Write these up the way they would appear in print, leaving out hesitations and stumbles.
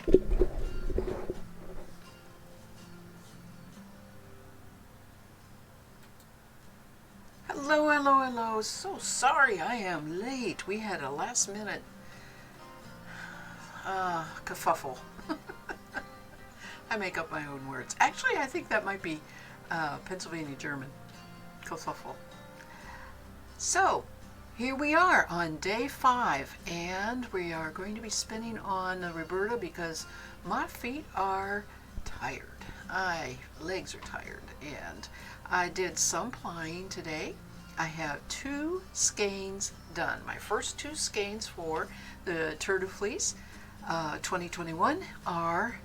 Hello, hello, hello. So sorry I am late. We had a last minute kerfuffle. I make up my own words. Actually, I think that might be Pennsylvania German. Kerfuffle. So, here we are on day 5, and we are going to be spinning on the Roberta because my feet are tired. My legs are tired, and I did some plying today. I have 2 skeins done. My first 2 skeins for the Turtle Fleece 2021 are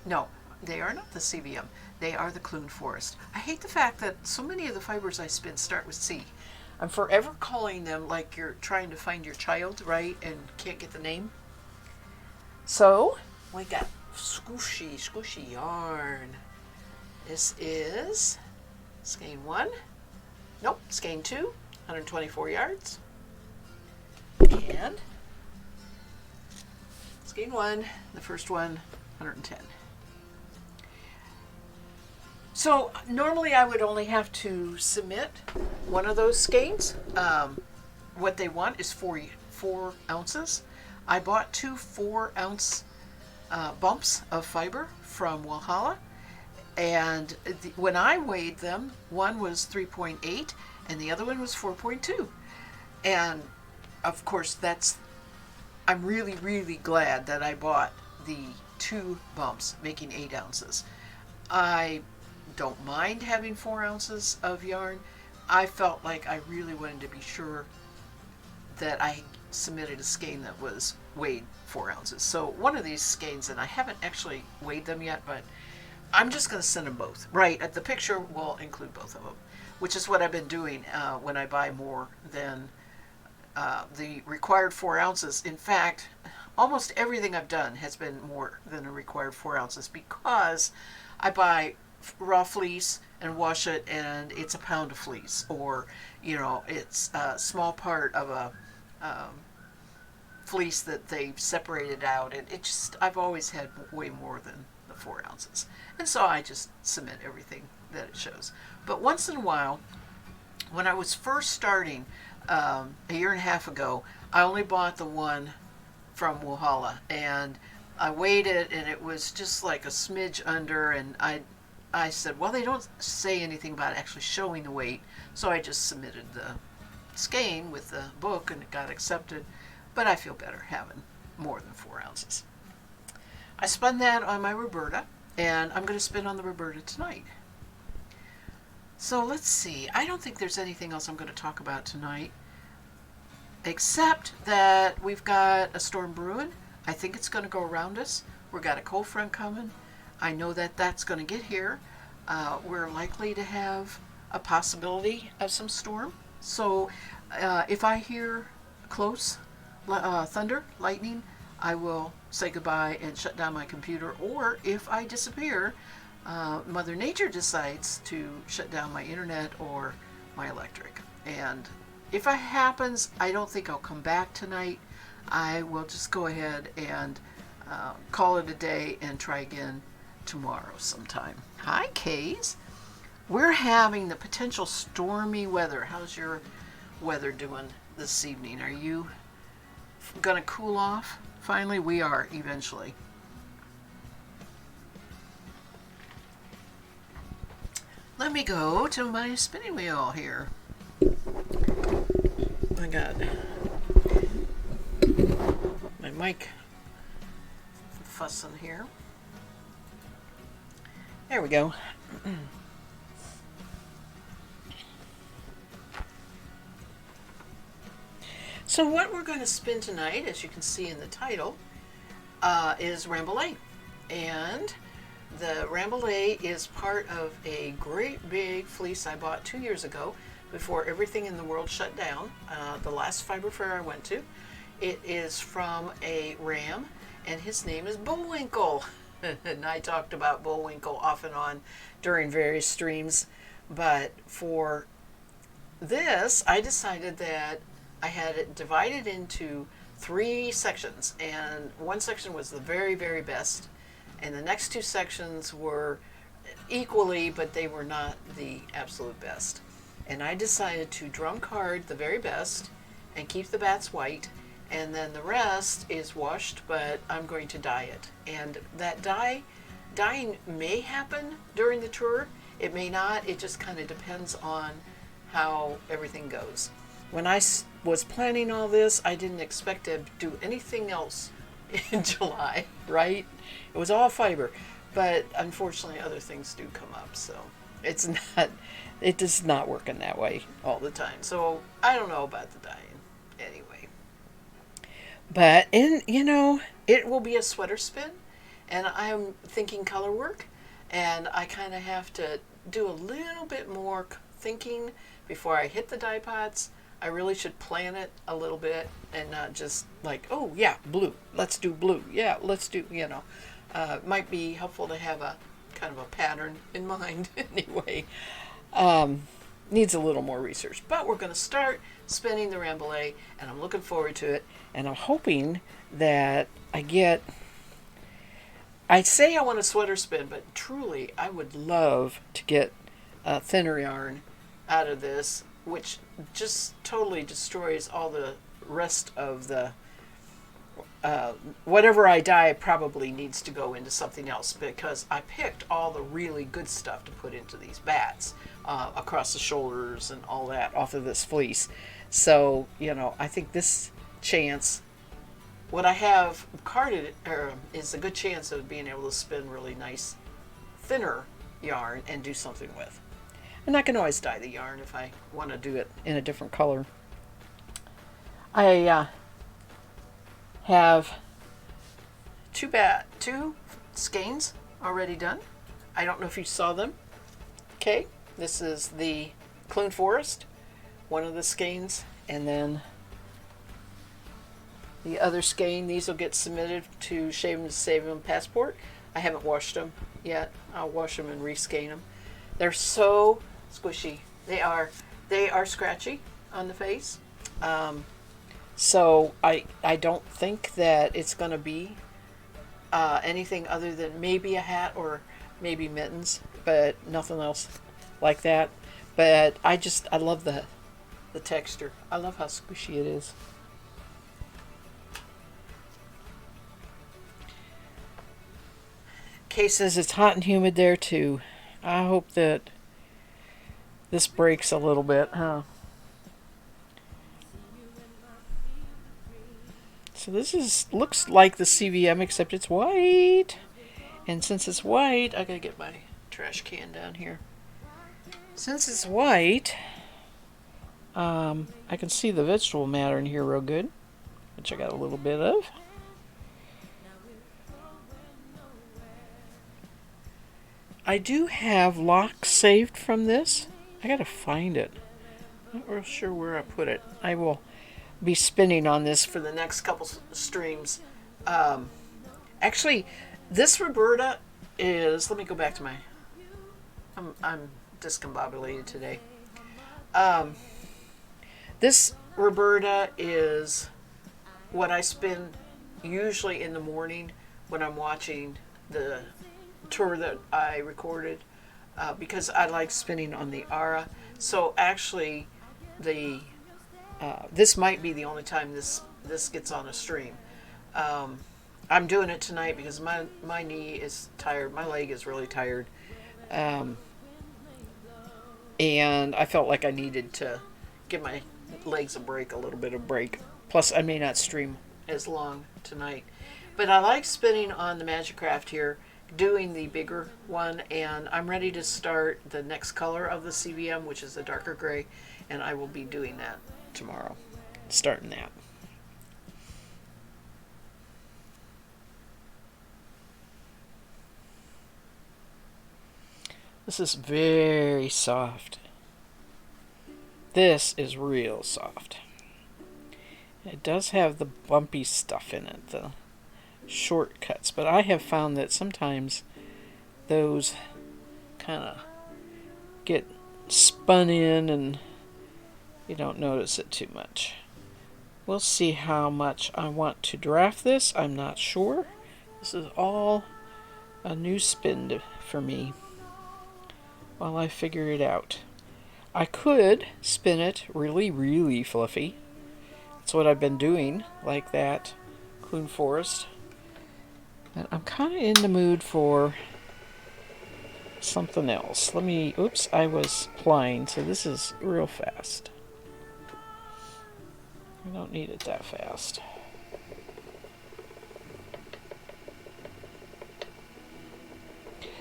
no, they are not the CVM. They are the Clune Forest. I hate the fact that so many of the fibers I spin start with C. I'm forever calling them like you're trying to find your child, right, and can't get the name. So, we got squishy yarn. This is skein 1. Nope, skein 2, 124 yards. And skein 1, the first one, 110. So normally I would only have to submit one of those skeins. What they want is 4 ounces. I bought 2 4-ounce bumps of fiber from Walhalla, and when I weighed them, one was 3.8 and the other one was 4.2. And of course I'm really, really glad that I bought the 2 bumps making 8 ounces. I don't mind having 4 ounces of yarn. I felt like I really wanted to be sure that I submitted a skein that was weighed 4 ounces. So one of these skeins, and I haven't actually weighed them yet, but I'm just going to send them both. Right, the picture will include both of them, which is what I've been doing when I buy more than the required 4 ounces. In fact, almost everything I've done has been more than a required 4 ounces because I buy raw fleece and wash it and it's a pound of fleece, or it's a small part of a fleece that they've separated out, and I've always had way more than the 4 ounces, and so I just submit everything that it shows. But once in a while, when I was first starting a year and a half ago, I only bought the one from Walhalla, and I weighed it and it was just like a smidge under, and I said, well, they don't say anything about actually showing the weight, so I just submitted the skein with the book and it got accepted. But I feel better having more than 4 ounces. I spun that on my Roberta, and I'm going to spin on the Roberta tonight. So let's see. I don't think there's anything else I'm going to talk about tonight, except that we've got a storm brewing. I think it's going to go around us. We've got a cold front coming. I know that that's going to get here. We're likely to have a possibility of some storm. So if I hear close thunder, lightning, I will say goodbye and shut down my computer. Or if I disappear, Mother Nature decides to shut down my internet or my electric. And if it happens, I don't think I'll come back tonight. I will just go ahead and call it a day and try again tomorrow sometime. Hi, Kays. We're having the potential stormy weather. How's your weather doing this evening? Are you going to cool off? Finally, we are eventually. Let me go to my spinning wheel here. I got my mic fussing here. There we go. So what we're going to spin tonight, as you can see in the title, is Ramblay. And the Ramblay is part of a great big fleece I bought 2 years ago before everything in the world shut down. The last fiber fair I went to. It is from a ram, and his name is Bullwinkle. And I talked about Bullwinkle off and on during various streams. But for this, I decided that I had it divided into 3 sections, and one section was the very, very best, and the next 2 sections were equally, but they were not the absolute best. And I decided to drum card the very best and keep the bats white, and then the rest is washed, but I'm going to dye it. And that dyeing may happen during the tour. It may not. It just kind of depends on how everything goes. When I was planning all this, I didn't expect to do anything else in July, right? It was all fiber, but unfortunately other things do come up, so it does not work in that way all the time. So I don't know about the dyeing anyway. But it will be a sweater spin, and I'm thinking color work, and I kind of have to do a little bit more thinking before I hit the dye pots. I really should plan it a little bit and not just like, oh yeah, blue, let's do blue. Yeah, let's do, it might be helpful to have a kind of a pattern in mind anyway. Needs a little more research, but we're going to start spinning the Rambouillet, and I'm looking forward to it, and I'm hoping that I say I want a sweater spin, but truly I would love to get thinner yarn out of this, which just totally destroys all the rest of the whatever I dye probably needs to go into something else, because I picked all the really good stuff to put into these bats across the shoulders and all that off of this fleece. So I think this chance, what I have carded is a good chance of being able to spin really nice thinner yarn and do something with. And I can always dye the yarn if I want to do it in a different color. I have two skeins already done. I don't know if you saw them. Okay, this is the Clune Forest, one of the skeins, and then the other skein. These will get submitted to Shave 'em to Save 'em Passport. I haven't washed them yet. I'll wash them and reskein them. They're so squishy. They are scratchy on the face. So I don't think that it's going to be anything other than maybe a hat or maybe mittens, but nothing else like that. But I love the texture. I love how squishy it is. Kay says it's hot and humid there too. I hope that this breaks a little bit, huh? So this looks like the CVM, except it's white. And since it's white, I gotta get my trash can down here. Since it's white, I can see the vegetable matter in here real good, which I got a little bit of. I do have locks saved from this. I gotta find it. Not real sure where I put it. I will be spinning on this for the next couple streams. Actually, this Roberta is. Let me go back to my. I'm discombobulated today. This Roberta is what I spin usually in the morning when I'm watching the tour that I recorded, because I like spinning on the Ara. So actually, this might be the only time this gets on a stream. I'm doing it tonight because my knee is tired. My leg is really tired, and I felt like I needed to give my legs a little bit of break. Plus, I may not stream as long tonight, but I like spinning on the Magic Craft here, doing the bigger one, and I'm ready to start the next color of the CVM, which is the darker gray, and I will be doing that tomorrow, starting that. This is very soft. This is real soft. It does have the bumpy stuff in it, the shortcuts, but I have found that sometimes those kind of get spun in and you don't notice it too much. We'll see how much I want to draft this. I'm not sure. This is all a new spin for me while I figure it out. I could spin it really, really fluffy. That's what I've been doing, like that Clune Forest. But I'm kind of in the mood for something else. Oops, I was plying, so this is real fast. I don't need it that fast.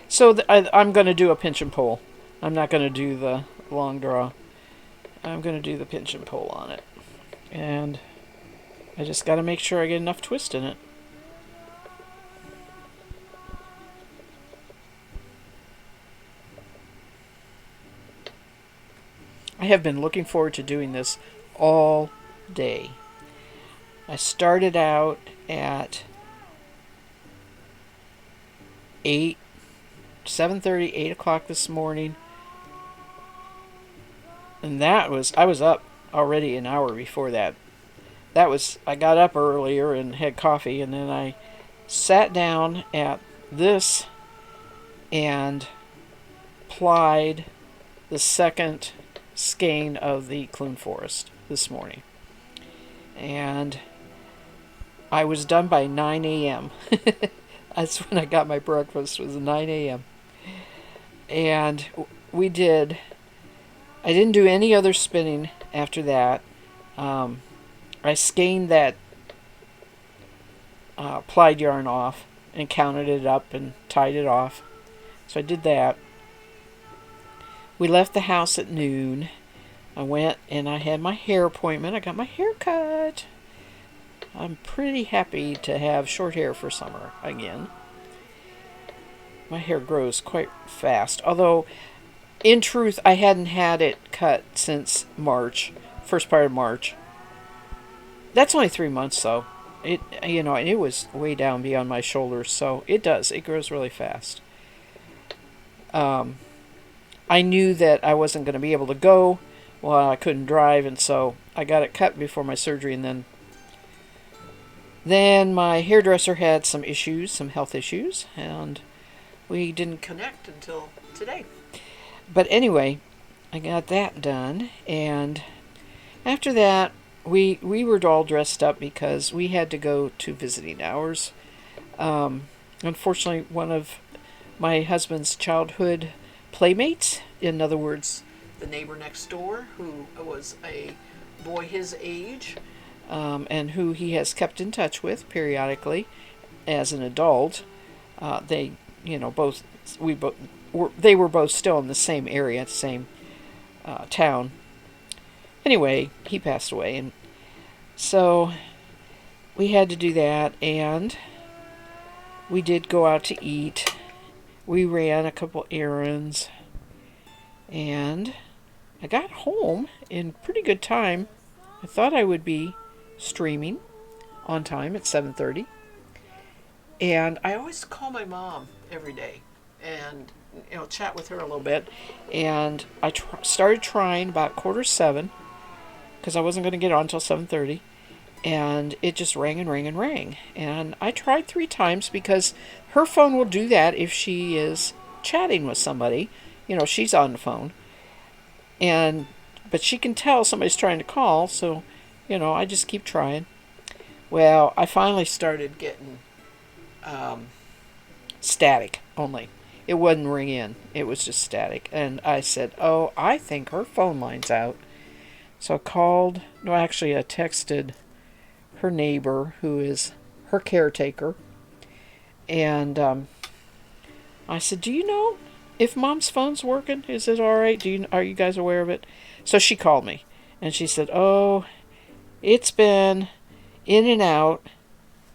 So I'm going to do a pinch and pull. I'm not going to do the long draw. I'm going to do the pinch and pull on it. And I just got to make sure I get enough twist in it. I have been looking forward to doing this all day. I started out at 7:30, 8 o'clock this morning. And I was up already an hour before that. I got up earlier and had coffee, and then I sat down at this and plied the second skein of the Clune Forest this morning. And I was done by 9 a.m. That's when I got my breakfast, was 9 a.m. And I didn't do any other spinning after that. I skeined that plied yarn off and counted it up and tied it off. So I did that. We left the house at noon. I went and I had my hair appointment. I got my hair cut. I'm pretty happy to have short hair for summer again. My hair grows quite fast. Although, in truth, I hadn't had it cut since March. First part of March. That's only 3 months, though. And it was way down beyond my shoulders, so it grows really fast. I knew that I wasn't going to be able to go while I couldn't drive, and so I got it cut before my surgery, and then my hairdresser had some health issues, and we didn't connect until today. But anyway, I got that done, and after that, we were all dressed up because we had to go to visiting hours. Unfortunately, one of my husband's childhood playmates, in other words, the neighbor next door, who was a boy his age, and who he has kept in touch with periodically as an adult. They were both still in the same area, the same town. Anyway, he passed away, and so we had to do that, and we did go out to eat. We ran a couple errands, and I got home in pretty good time. I thought I would be streaming on time at 7:30, and I always call my mom every day and chat with her a little bit. And I started trying about 6:45 because I wasn't going to get on until 7:30, and it just rang and rang and rang. And I tried 3 times because her phone will do that if she is chatting with somebody. She's on the phone, but she can tell somebody's trying to call, so I just keep trying. Well, I finally started getting static only. It wouldn't ring in. It was just static. And I said, oh, I think her phone line's out. So I texted her neighbor, who is her caretaker. And I said, do you know if Mom's phone's working? Is it all right? Are you guys aware of it? So she called me. And she said, oh, it's been in and out.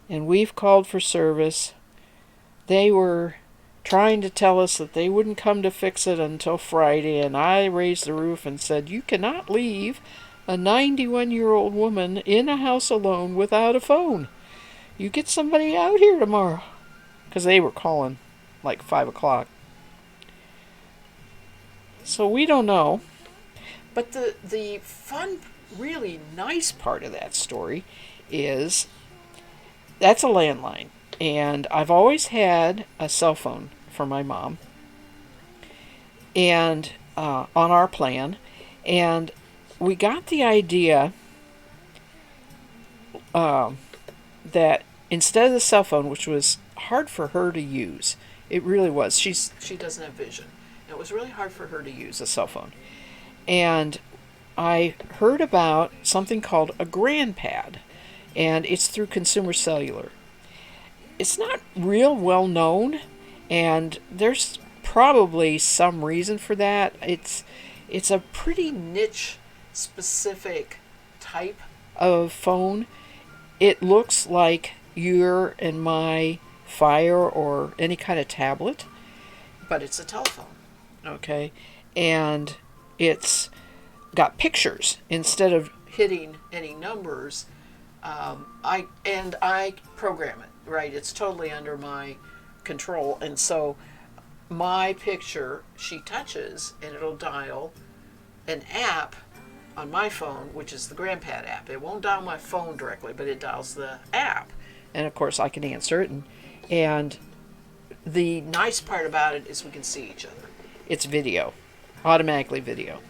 And we've called for service. They were trying to tell us that they wouldn't come to fix it until Friday, and I raised the roof and said, you cannot leave a 91-year-old woman in a house alone without a phone. You get somebody out here tomorrow. Because they were calling like 5 o'clock. So we don't know. But the fun really nice part of that story is that's a landline. And I've always had a cell phone for my mom and on our plan. And we got the idea that instead of the cell phone, which was hard for her to use, it really was. She doesn't have vision. It was really hard for her to use a cell phone. And I heard about something called a GrandPad, and it's through Consumer Cellular. It's not real well known, and there's probably some reason for that. It's a pretty niche specific type of phone. It looks like your and my Fire or any kind of tablet, but it's a telephone. Okay, and it's got pictures instead of hitting any numbers. I program it, right? It's totally under my control, and so my picture she touches, and it'll dial an app on my phone, which is the GrandPad app. It won't dial my phone directly, but it dials the app, and of course I can answer it. And the nice part about it is we can see each other. It's video, automatically video.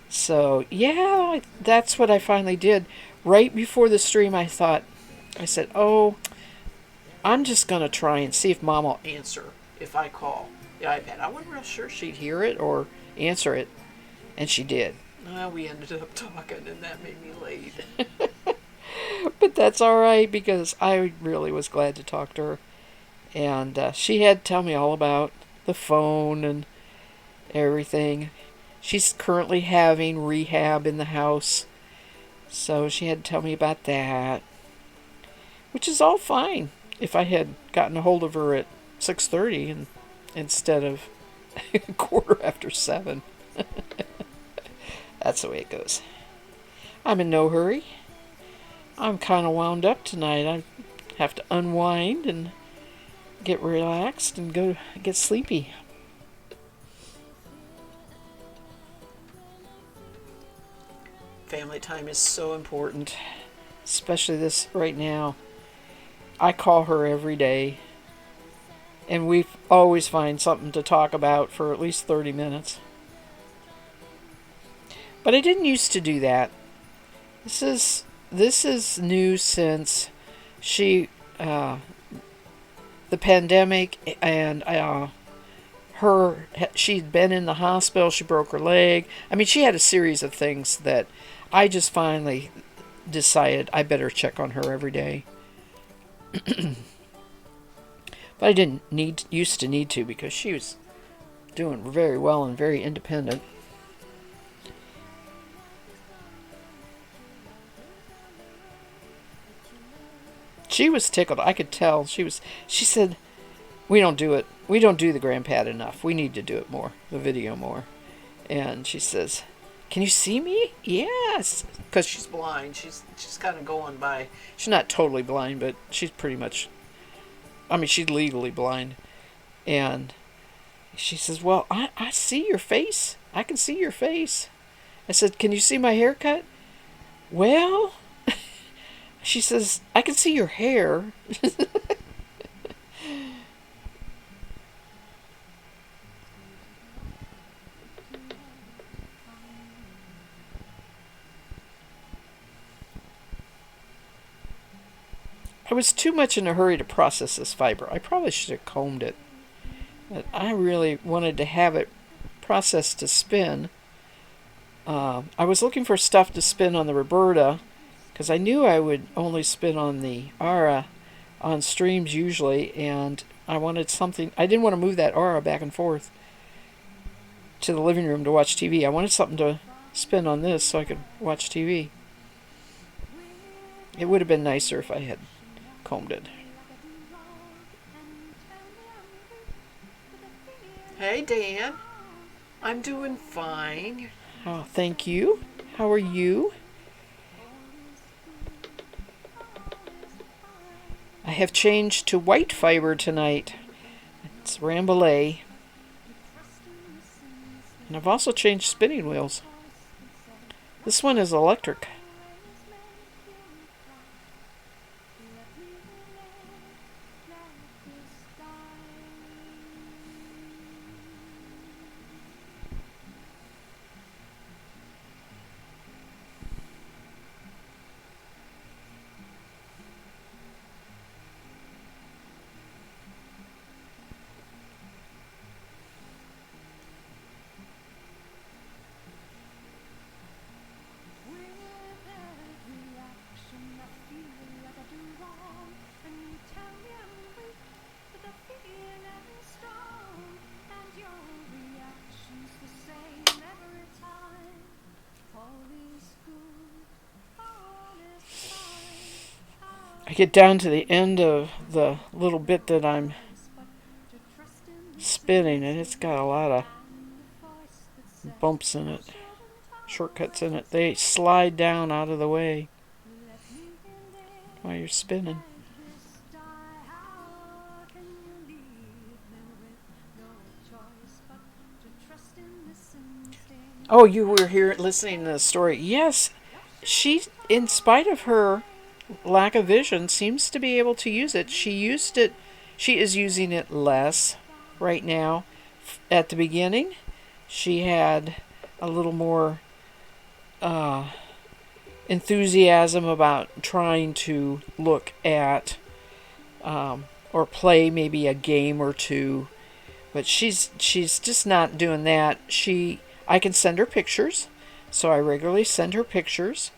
So yeah, that's what I finally did. Right before the stream, I said, oh, I'm just going to try and see if Mom will answer if I call the iPad. I wasn't real sure she'd hear it or answer it, and she did. We ended up talking, and that made me late. But that's all right, because I really was glad to talk to her. And she had to tell me all about the phone and everything. She's currently having rehab in the house, so she had to tell me about that, which is all fine. If I had gotten a hold of her at 6:30 instead of 7:15. That's the way it goes. I'm in no hurry. I'm kind of wound up tonight. I have to unwind and get relaxed and go get sleepy. Family time is so important, especially this right now. I call her every day, and we always find something to talk about for at least 30 minutes. But I didn't used to do that. This is new since the pandemic, and she'd been in the hospital. She broke her leg. I mean, she had a series of things that I just finally decided I better check on her every day. But I didn't used to need to, because she was doing very well and very independent. She was tickled. I could tell. She said, we don't do it. We don't do the GrandPad enough. We need to do it more, the video more. And she says, can you see me? Yes. Because she's blind. She's kind of going by. She's not totally blind, but she's pretty much, she's legally blind. And she says, well, I see your face. I can see your face. I said, can you see my haircut? Well, she says, I can see your hair. I was too much in a hurry to process this fiber. I probably should have combed it. But I really wanted to have it processed to spin. I was looking for stuff to spin on the Roberta, because I knew I would only spin on the Aura on streams usually, and I wanted something. I didn't want to move that Aura back and forth to the living room to watch TV. I wanted something to spin on this so I could watch TV. It would have been nicer if I had combed it. Hey, Dan. I'm doing fine. Oh, thank you. How are you? I have changed to white fiber tonight. It's Rambouillet. And I've also changed spinning wheels. This one is electric. I get down to the end of the little bit that I'm spinning, and it's got a lot of bumps in it, shortcuts in it. They slide down out of the way while you're spinning. Oh, you were here listening to the story. Yes, she, in spite of her lack of vision, seems to be able to use it. She used it, she is using it less right now. At the beginning, she had a little more enthusiasm about trying to look at or play maybe a game or two, but she's just not doing that. I can send her pictures, so I regularly send her pictures,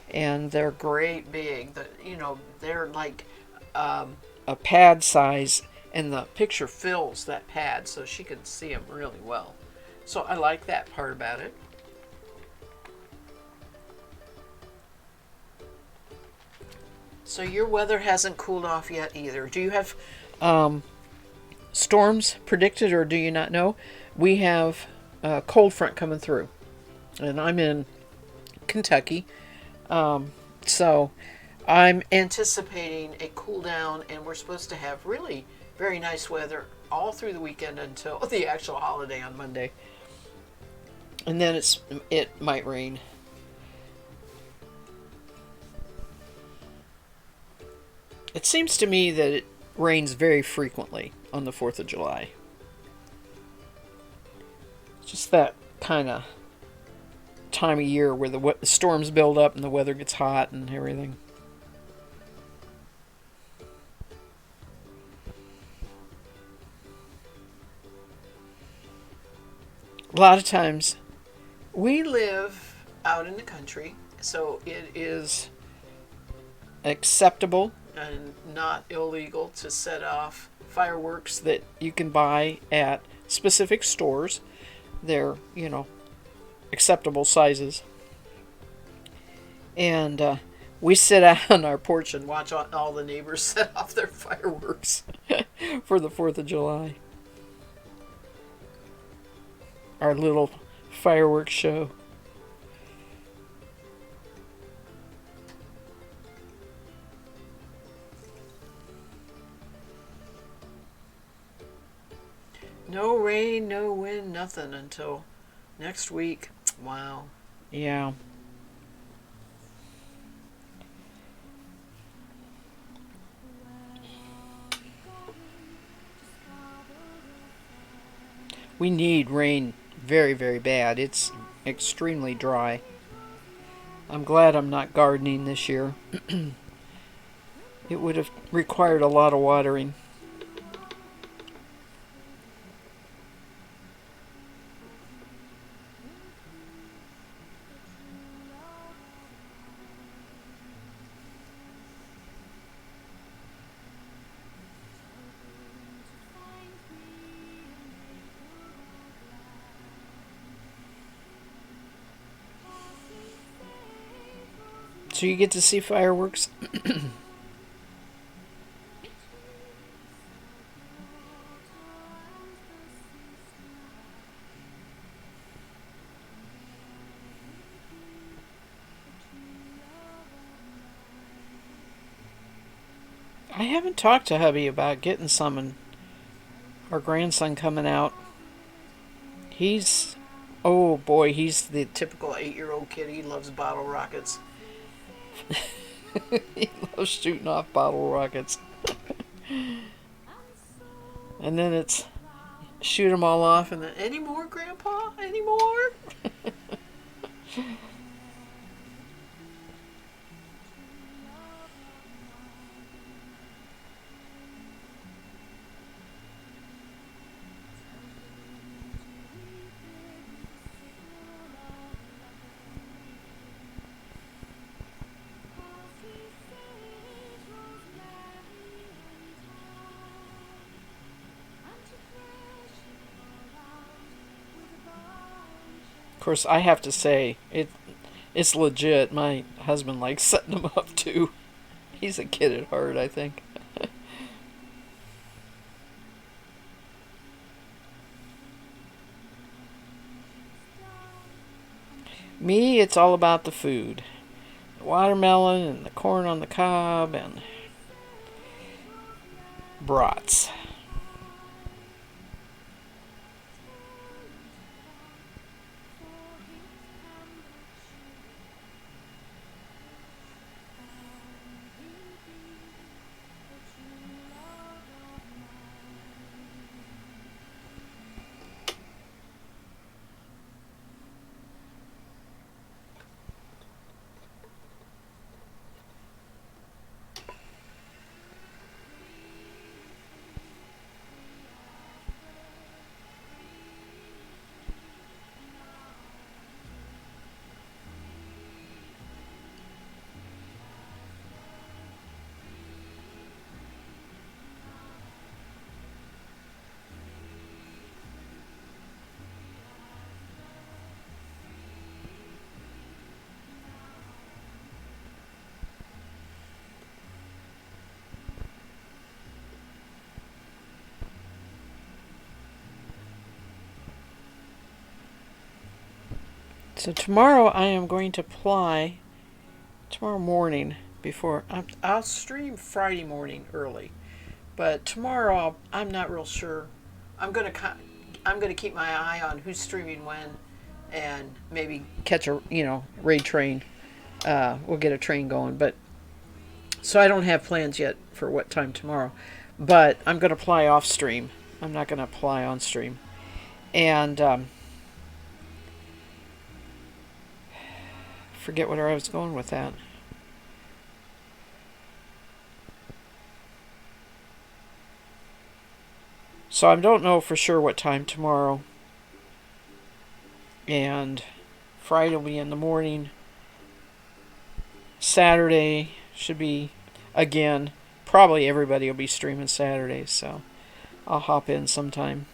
and they're Great big. They're like a pad size, and the picture fills that pad so she can see them really well. So I like that part about it. so your weather hasn't cooled off yet either. Do you have storms predicted, or do you not know? We have a cold front coming through, and I'm in Kentucky, so I'm Anticipating a cool down, and we're supposed to have really very nice weather all through the weekend until the actual holiday on Monday. and then it might rain. It seems to me that it rains very frequently on the 4th of July. It's just that kind of time of year where the storms build up and the weather gets hot and everything. A lot of times, We live out in the country, so it is acceptable and not illegal to set off fireworks. that you can buy at specific stores. They're, acceptable sizes. And we sit out on our porch and Watch all the neighbors set off their fireworks. for the 4th of July. Our little fireworks show. No rain, no wind, nothing until next week. Wow. Yeah. We need rain very, very bad. It's extremely dry. I'm glad I'm not gardening this year. It would have required a lot of watering. So you get to see fireworks. I haven't talked to hubby about getting some, and our grandson coming out. He's Oh boy, he's the Typical 8-year-old kid. He loves bottle rockets. he loves shooting off bottle rockets. And then it's shoot them all off, And then, any more, Grandpa? Any more? of course, I have to say it's legit. My husband likes setting them up too. He's a kid at heart, I think. Me, it's all about the food. The watermelon and the corn on the cob and brats. So tomorrow I am going to ply. Tomorrow morning before I'll stream Friday morning early, but tomorrow I'm not real sure. I'm gonna keep my eye on who's streaming when, and maybe catch a raid train. We'll get a train going, but so I don't have plans yet for what time tomorrow. But I'm gonna ply off stream. I'm not gonna ply on stream, and forget where I was going with that. So I don't know for sure what time tomorrow. And Friday will be in the morning. Saturday should be, again, probably everybody will be streaming Saturday, so I'll hop in sometime.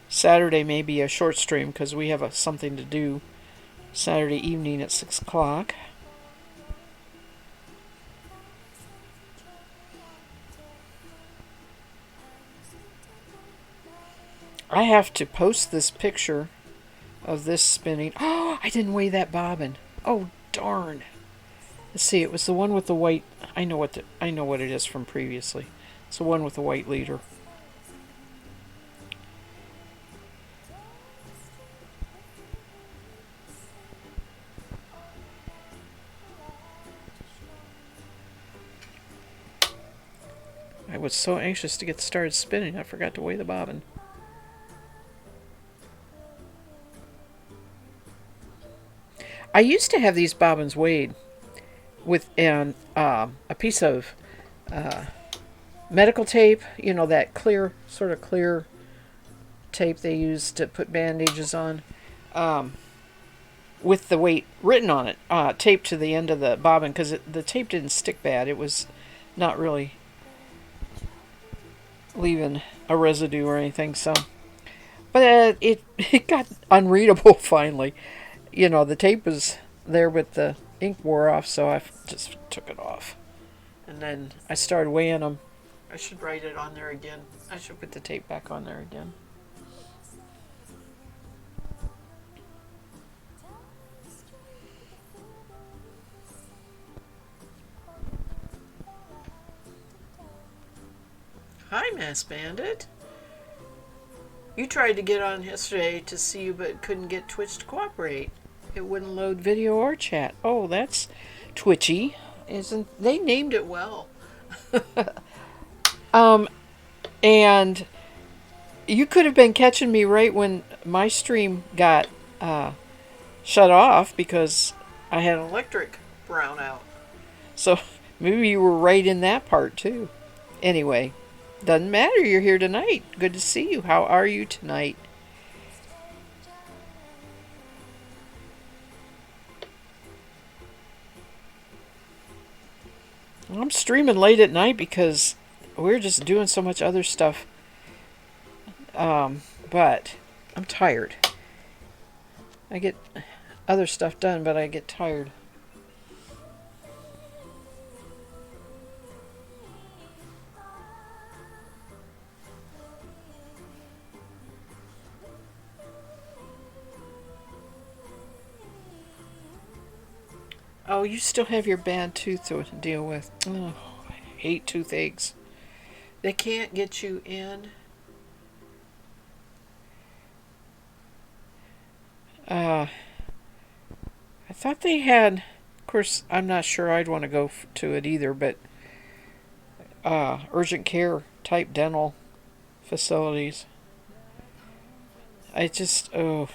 Saturday may be a short stream because we have something to do Saturday evening at 6 o'clock. I have to post this picture of this spinning. Oh, I didn't weigh that bobbin. Oh, darn. Let's see, it was the one with the white. I know what it is from previously. It's the one with the white leader. I was so anxious to get started spinning, I forgot to weigh the bobbin. I used to have these bobbins weighed with a piece of medical tape, that clear, sort of clear tape they use to put bandages on, with the weight written on it, taped to the end of the bobbin, because the tape didn't stick bad. It was not really leaving a residue or anything, so. But it got unreadable finally. The tape was there, but the ink wore off, so I just took it off. And then I started weighing them. I should write it on there again. I should put the tape back on there again. Hi, Mass Bandit. You tried to get on yesterday to see you, but couldn't get Twitch to cooperate. It wouldn't load Video or chat. Oh, that's twitchy. Isn't they named it well? And you could have been catching me right when my stream got shut off because I had an Electric brownout. So maybe you were right in that part too. Anyway, doesn't matter. You're here tonight. Good to see you. How are you tonight? I'm streaming late at night because we're just doing so much other stuff. But I'm tired. I get other stuff done, but I get tired. Oh, you still have your bad tooth to deal with. Oh, I hate toothaches. They can't get you in. I thought they had. Of course, I'm not sure I'd want to go to it either, but urgent care type dental facilities. I just, oh.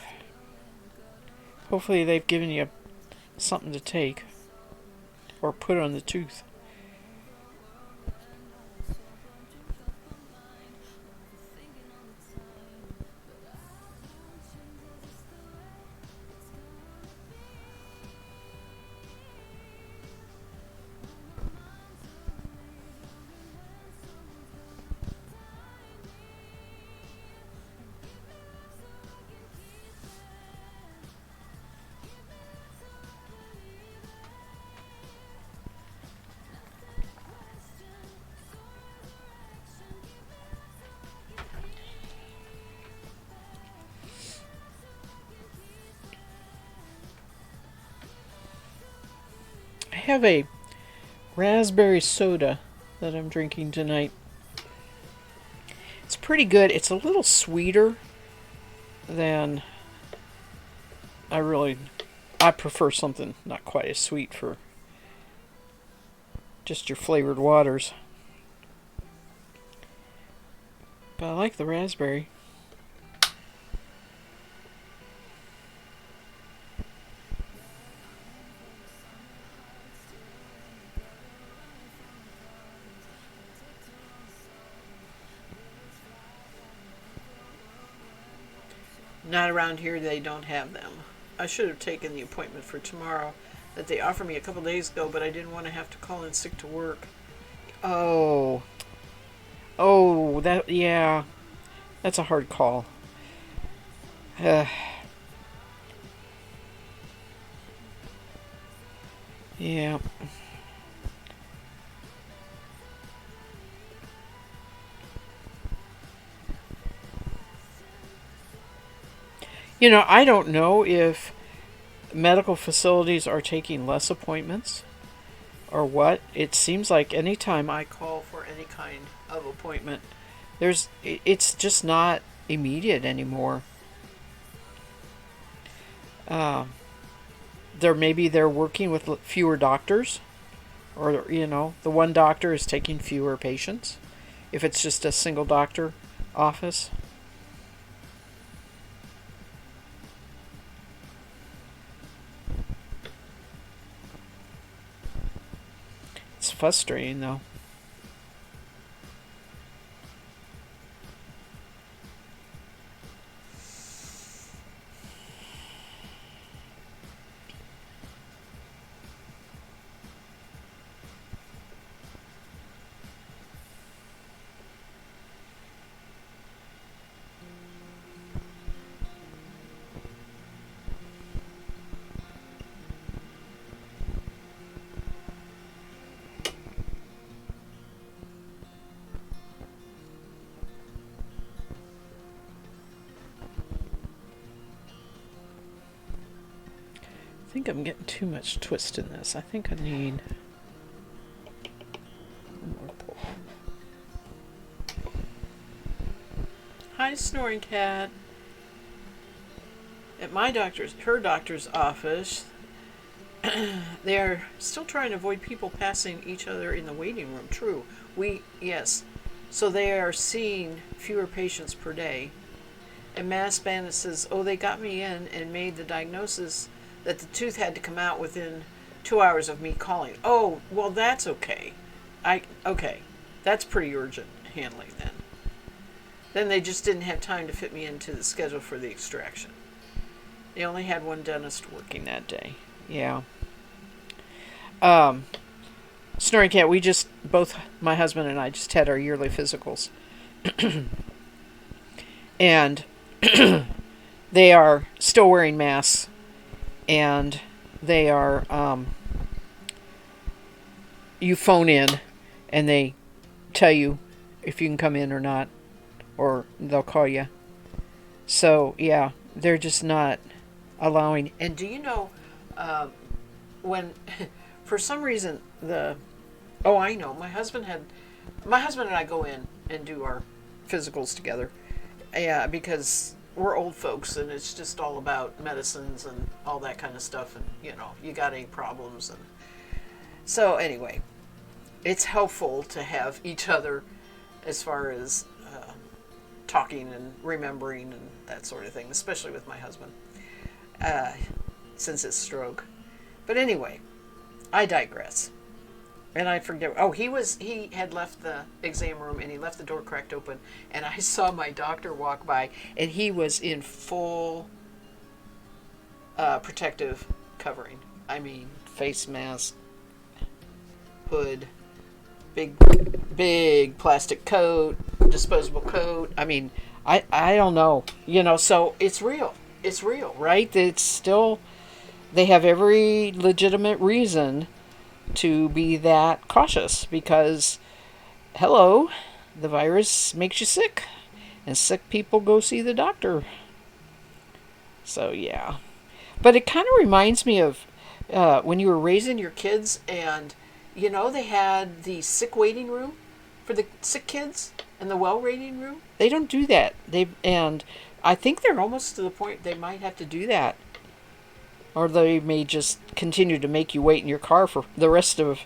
Hopefully they've given you something to take or put on the tooth. I have a raspberry soda that I'm drinking tonight. It's pretty good. It's a little sweeter than I prefer something not quite as sweet for just your flavored waters. But I like the raspberry. Not around here, they don't have them. I should have taken the appointment for tomorrow that they offered me a couple days ago, but I didn't want to have to call in sick to work. Oh, yeah. That's a hard call. Yeah. You know, I don't know if medical facilities are taking less appointments or what. It seems like anytime I call for any kind of appointment, it's just not immediate anymore. They're working with fewer doctors, or the one doctor is taking fewer patients if it's just a single doctor office. It's frustrating though. I think I'm getting too much twist in this. I think I need more pull. Hi, Hi, Snoring Cat. At her doctor's office, they are still trying to avoid people passing each other in the waiting room. True. Yes. So they are seeing fewer patients per day. And Mass Bandit says, oh, they got me in and made the diagnosis that the tooth had to come out within 2 hours of me calling. Oh, well, that's okay. Okay. That's pretty urgent handling then. Then they just didn't have time to fit me into the schedule for the extraction. They only had one dentist working that day. Yeah. Snoring Cat, both my husband and I just had our yearly physicals. And they are still wearing masks. And they are, you phone in and they tell you if you can come in or not, or they'll call you. So, yeah, they're just not allowing. And do you know, when, for some reason, I know, my husband and I go in and do our physicals together. Yeah, because we're old folks and it's just all about medicines and all that kind of stuff. And, you got any problems. And so anyway, it's helpful to have each other as far as talking and remembering and that sort of thing, especially with my husband, since his stroke. But anyway, I digress. And I forget. Oh, he had left the exam room and he left the door cracked open. And I saw my doctor walk by and he was in full protective covering. I mean, face mask, hood, big plastic coat, disposable coat. I mean, I don't know. So it's real. It's real, right? It's still, they have every legitimate reason to be that cautious because, hello, the virus makes you sick, and sick people go see the doctor. So, yeah. But it kind of reminds me of when you were raising your kids and, they had the sick waiting room for the sick kids and the well waiting room. They don't do that. And I think they're almost to the point they might have to do that. Or they may just continue to make you wait in your car for the rest of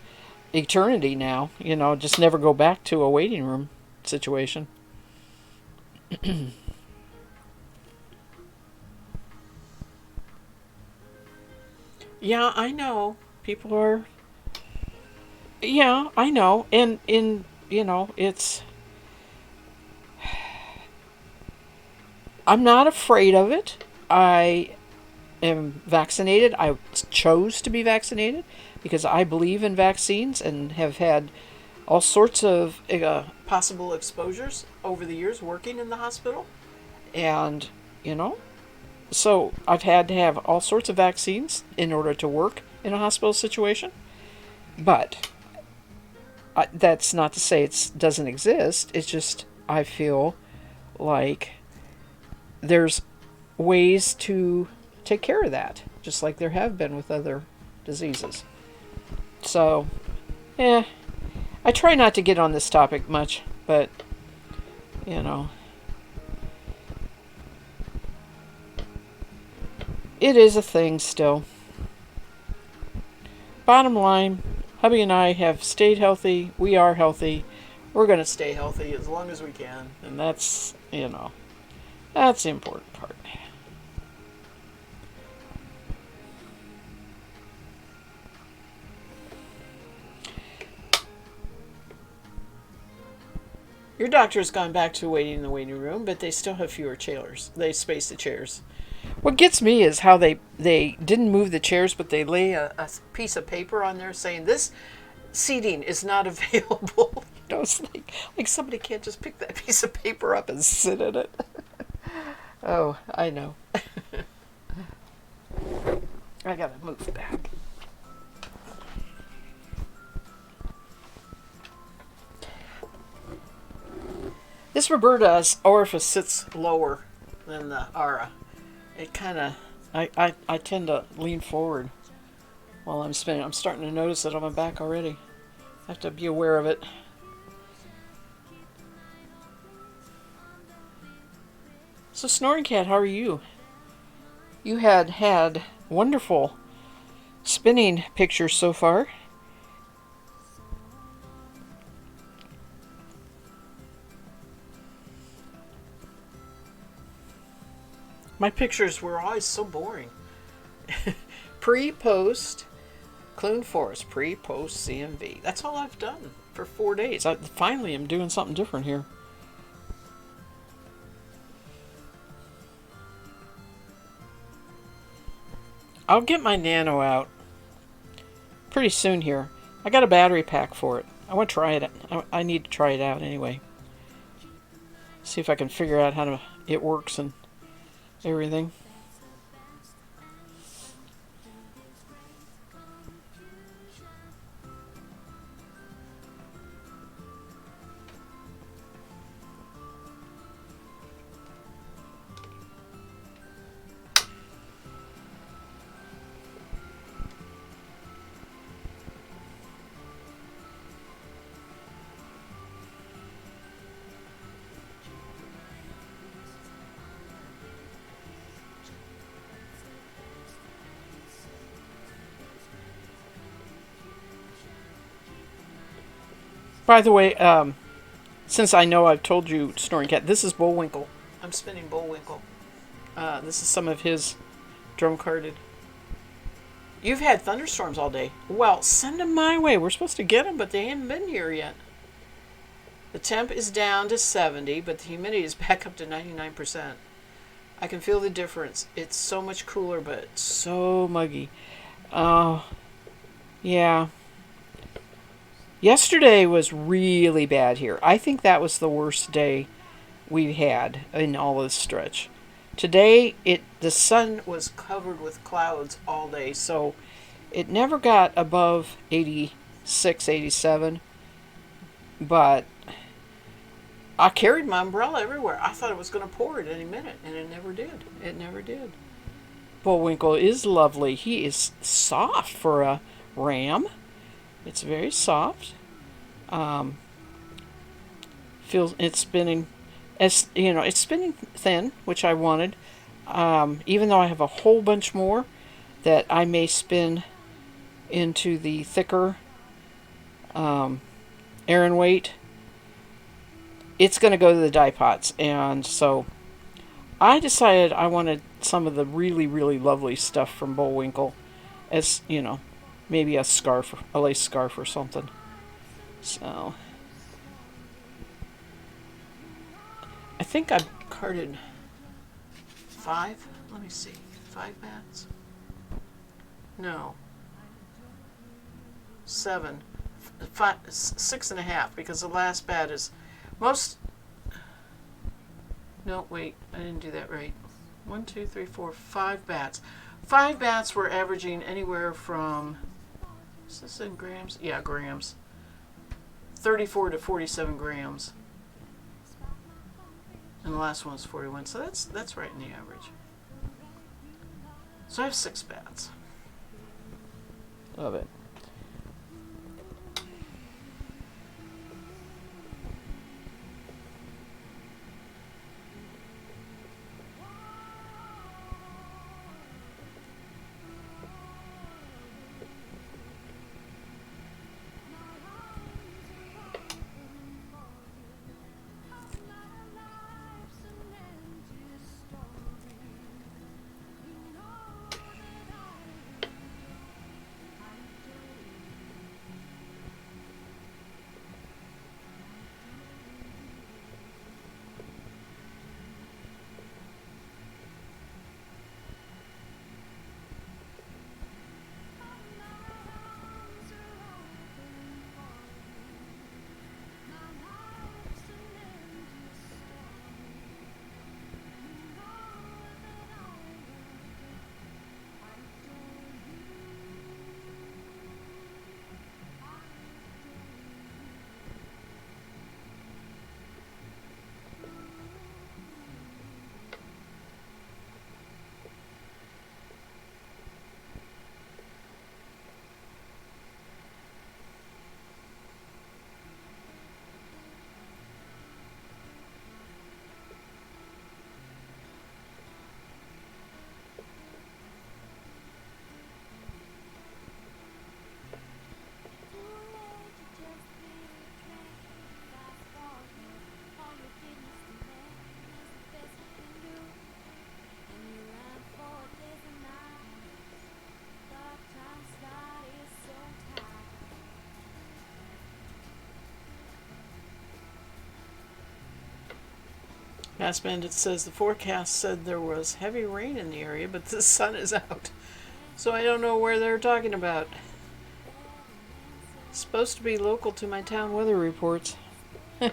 eternity now. Just never go back to a waiting room situation. Yeah, I know. People are... Yeah, I know. And it's... I'm not afraid of it. I am vaccinated. I chose to be vaccinated because I believe in vaccines and have had all sorts of possible exposures over the years working in the hospital. And, so I've had to have all sorts of vaccines in order to work in a hospital situation. But that's not to say it doesn't exist. It's just I feel like there's ways to take care of that, just like there have been with other diseases. So, I try not to get on this topic much, but, it is a thing still. Bottom line, hubby and I have stayed healthy. We are healthy. We're going to stay healthy as long as we can. And that's, that's the important part. Your doctor's gone back to waiting in the waiting room, but they still have fewer chairs. They space the chairs. What gets me is how they didn't move the chairs, but they lay a piece of paper on there saying this seating is not available. It's like somebody can't just pick that piece of paper up and sit in it. Oh, I know. I gotta move back. This Roberta's orifice sits lower than the Ara. It kind of, I tend to lean forward while I'm spinning. I'm starting to notice it on my back already. I have to be aware of it. So, Snoring Cat, how are you? You had wonderful spinning pictures so far. My pictures were always so boring. Pre-post Clune Forest, pre-post CMV. That's all I've done for 4 days. I finally am doing something different here. I'll get my Nano out pretty soon here. I got a battery pack for it. I want to try it. I need to try it out anyway. See if I can figure out how it works and everything. By the way, since I know I've told you, Snoring Cat, this is Bullwinkle. I'm spinning Bullwinkle. This is some of his drum carded. You've had thunderstorms all day. Well, send them my way. We're supposed to get them, but they haven't been here yet. The temp is down to 70, but the humidity is back up to 99%. I can feel the difference. It's so much cooler, but it's so muggy. Oh, yeah. Yesterday was really bad here. I think that was the worst day we've had in all this stretch. Today, the sun was covered with clouds all day, so it never got above 86, 87. But I carried my umbrella everywhere. I thought it was going to pour at any minute, and it never did. It never did. Bullwinkle is lovely. He is soft for a ram. It's very soft. Feels it's spinning, as you know, it's spinning thin, which I wanted. Even though I have a whole bunch more that I may spin into the thicker Aran weight, it's going to go to the die pots, and so I decided I wanted some of the really, really lovely stuff from Bullwinkle, as you know, maybe a scarf, a lace scarf or something. So I think I've carded 5. Let me see, 5 bats. No, 7, 5, 6.5, because the last bat is most. No, wait, I didn't do that right. 1, 2, 3, 4, 5 bats. 5 bats were averaging anywhere from, is this in grams? Yeah, grams. 34 to 47 grams. And the last one was 41, so that's right in the average. So I have 6 bats. Love it. Fast Bandit says the forecast said there was heavy rain in the area, but the sun is out. So I don't know where they're talking about. It's supposed to be local to my town weather reports. Yeah.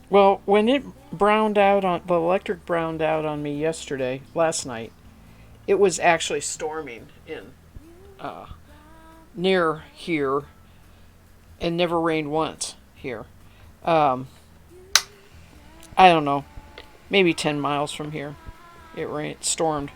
Well, when it browned out on the electric browned out on me last night, it was actually storming in near here and never rained once here. Um, I don't know, maybe 10 miles from here. It stormed.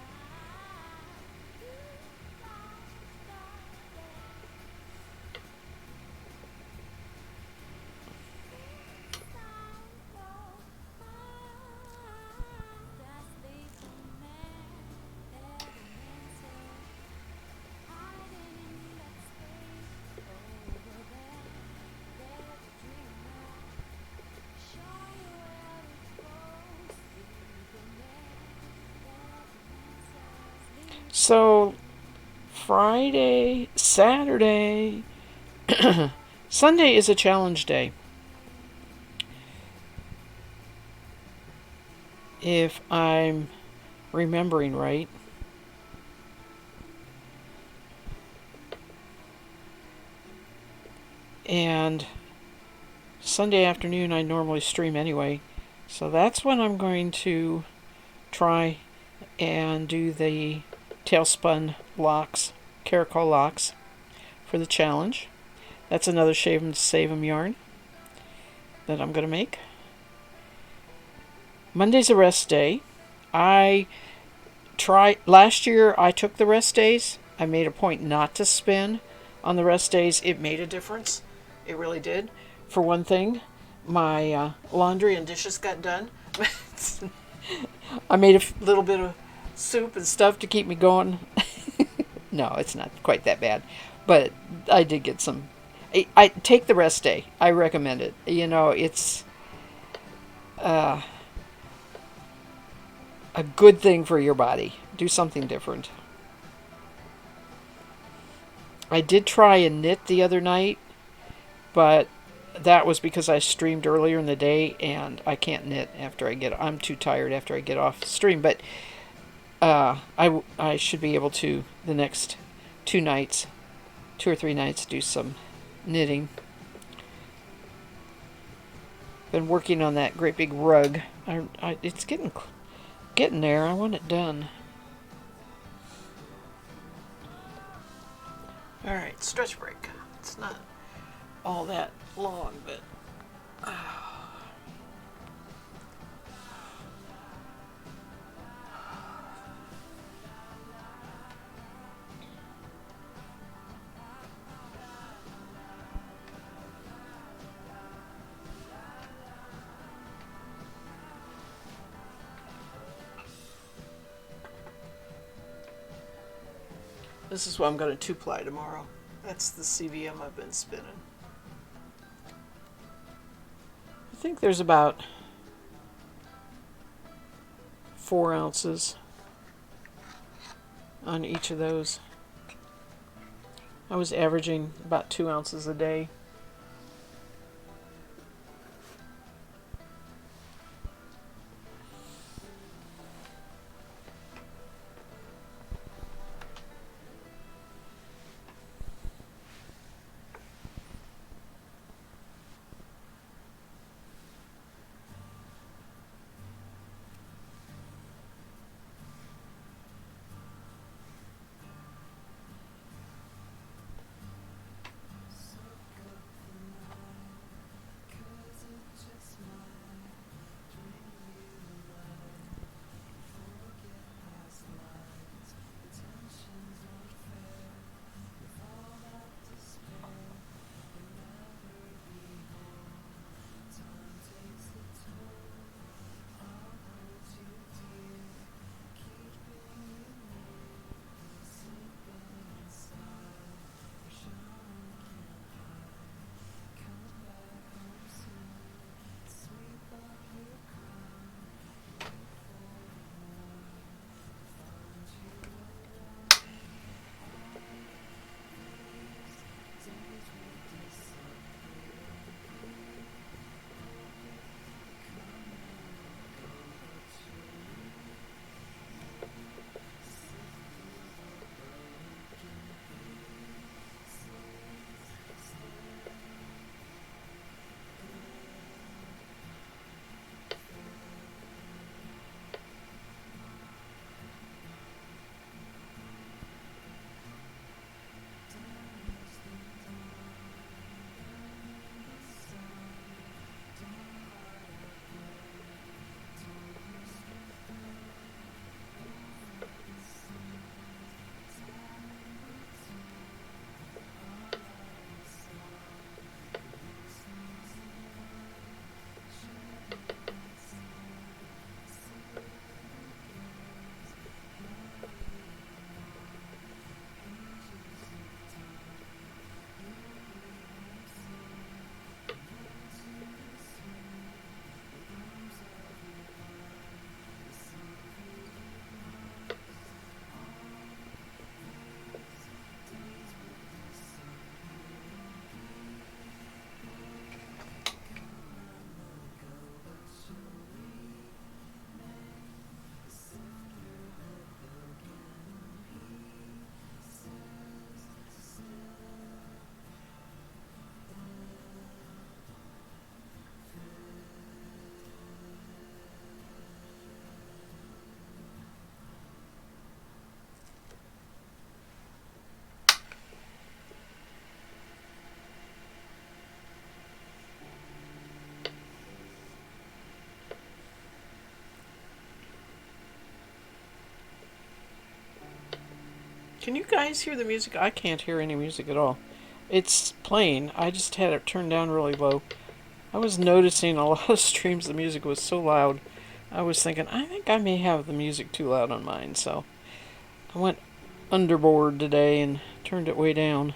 So Friday, Saturday, Sunday is a challenge day. If I'm remembering right. And Sunday afternoon I normally stream anyway. So that's when I'm going to try and do the tailspun locks, caracol locks for the challenge. That's another shave 'em to save 'em yarn that I'm going to make. Monday's a rest day. Last year I took the rest days. I made a point not to spin on the rest days. It made a difference. It really did. For one thing, my laundry and dishes got done. I made a little bit of soup and stuff to keep me going. No, it's not quite that bad. But I did get some. I take the rest day. I recommend it. You know, it's a good thing for your body. Do something different. I did try and knit the other night, but that was because I streamed earlier in the day and I can't knit after I'm too tired after I get off stream. But I should be able to the next 2 or 3 nights, do some knitting. Been working on that great big rug. It's getting there. I want it done. All right, stretch break. It's not all that long, but this is what I'm going to 2-ply tomorrow. That's the CVM I've been spinning. I think there's about 4 ounces on each of those. I was averaging about 2 ounces a day. Can you guys hear the music? I can't hear any music at all. It's playing. I just had it turned down really low. I was noticing a lot of streams the music was so loud. I was thinking, I think I may have the music too loud on mine, so I went underboard today and turned it way down.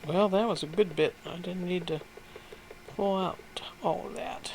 Well, that was a good bit. I didn't need to pull out all of that.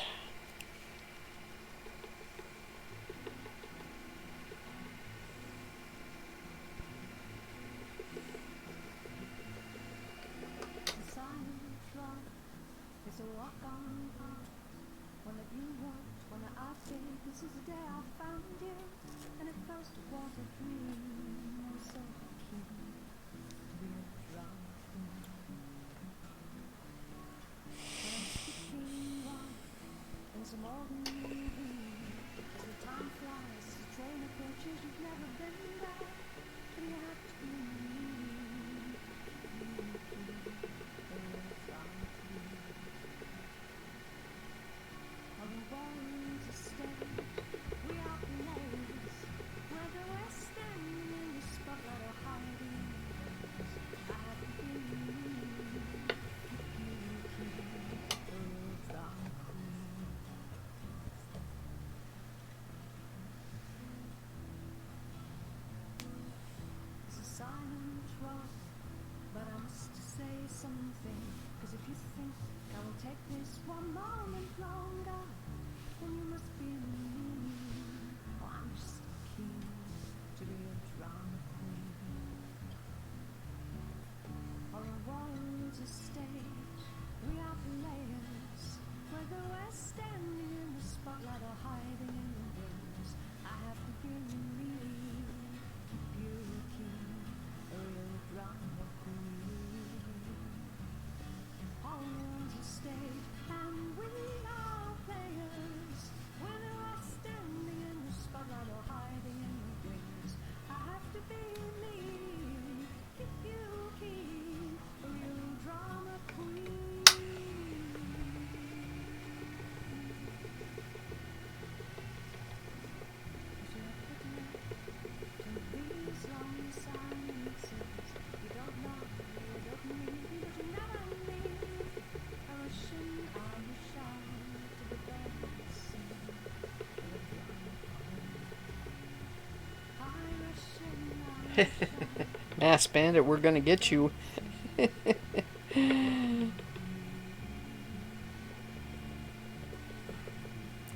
Mass Bandit, we're gonna get you.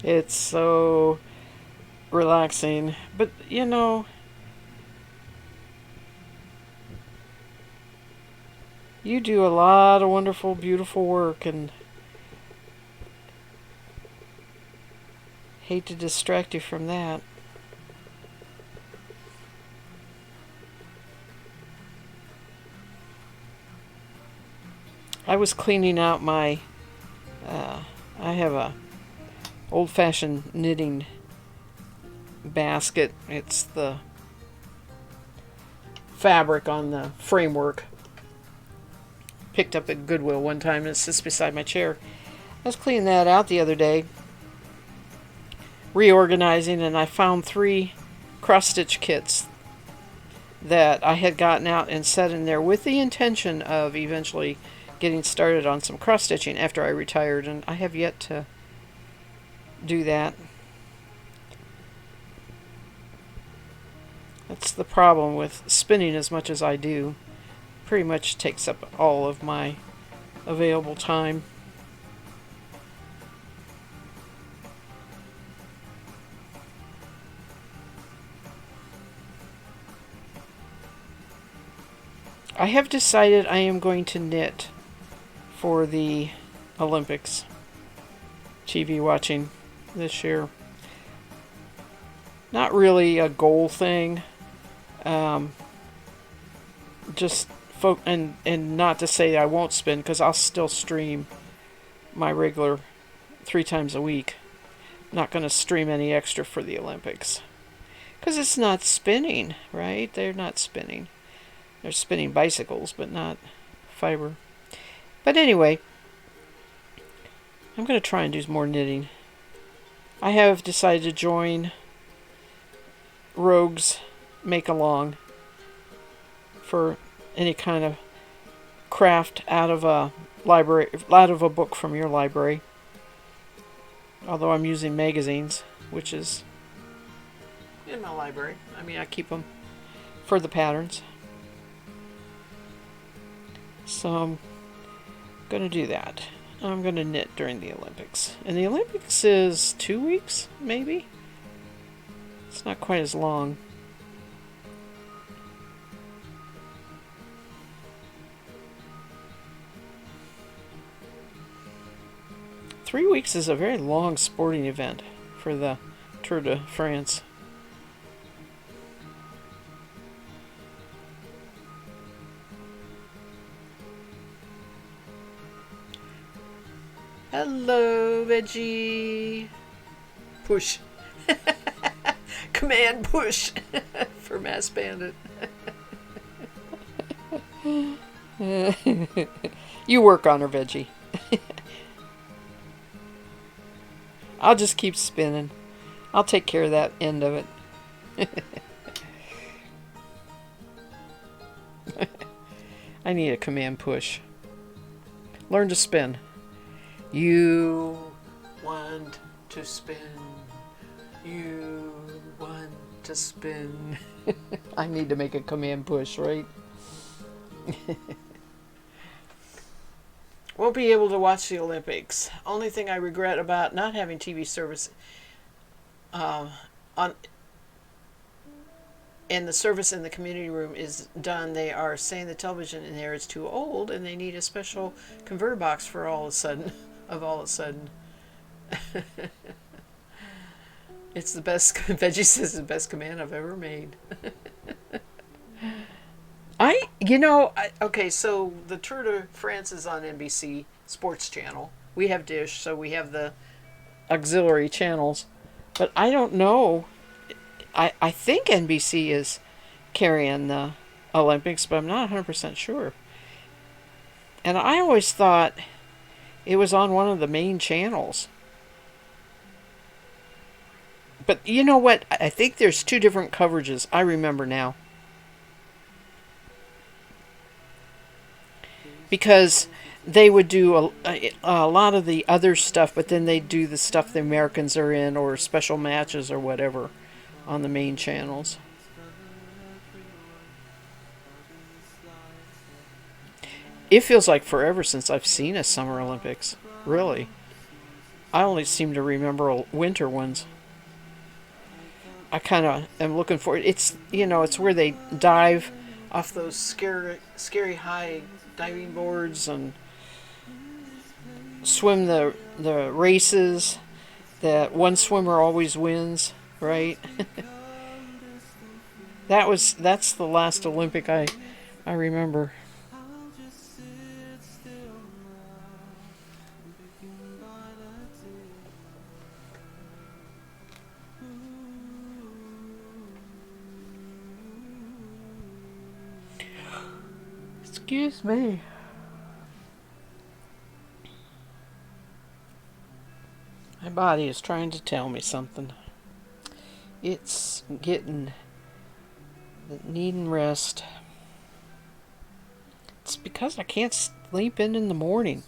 It's so relaxing. But, you know, you do a lot of wonderful, beautiful work, and hate to distract you from that. I was cleaning out my, I have a old-fashioned knitting basket. It's the fabric on the framework. Picked up at Goodwill one time, and it sits beside my chair. I was cleaning that out the other day, reorganizing, and I found 3 cross-stitch kits that I had gotten out and set in there with the intention of eventually getting started on some cross-stitching after I retired, and I have yet to do that. That's the problem with spinning as much as I do. Pretty much takes up all of my available time. I have decided I am going to knit for the Olympics TV watching this year. Not really a goal thing. Just and not to say I won't spin, because I'll still stream my regular 3 times a week. Not going to stream any extra for the Olympics, because it's not spinning, right? They're not spinning. They're spinning bicycles, but not fiber. But anyway, I'm going to try and do more knitting. I have decided to join Rogue's Make-Along for any kind of craft out of a library, out of a book from your library. Although I'm using magazines, which is in my library. I mean, I keep them for the patterns. So I'm going to do that. I'm going to knit during the Olympics. And the Olympics is 2 weeks, maybe? It's not quite as long. Three weeks is a very long sporting event for the Tour de France. Hello, Veggie. Push. Command push for Mass Bandit. You work on her, Veggie. I'll just keep spinning. I'll take care of that end of it. I need a command push. Learn to spin. You want to spin. You want to spin. I need to make a command push, right? Won't be able to watch the Olympics. Only thing I regret about not having TV service on and the service in the community room is done. They are saying the television in there is too old and they need a special converter box for all of a sudden. It's the best. Veggie says the best command I've ever made. Okay, so the Tour de France is on NBC Sports Channel. We have Dish, so we have the auxiliary channels. But I don't know. I think NBC is carrying the Olympics, but I'm not 100% sure. And I always thought it was on one of the main channels. But you know what? I think there's two different coverages. I remember now. Because they would do a lot of the other stuff, but then they'd do the stuff the Americans are in or special matches or whatever on the main channels. It feels like forever since I've seen a Summer Olympics. Really. I only seem to remember winter ones. I kind of am looking for it. It's where they dive off those scary high diving boards and swim the races that one swimmer always wins, right? That's the last Olympic I remember. Excuse me. My body is trying to tell me something. It's needing rest. It's because I can't sleep in the morning.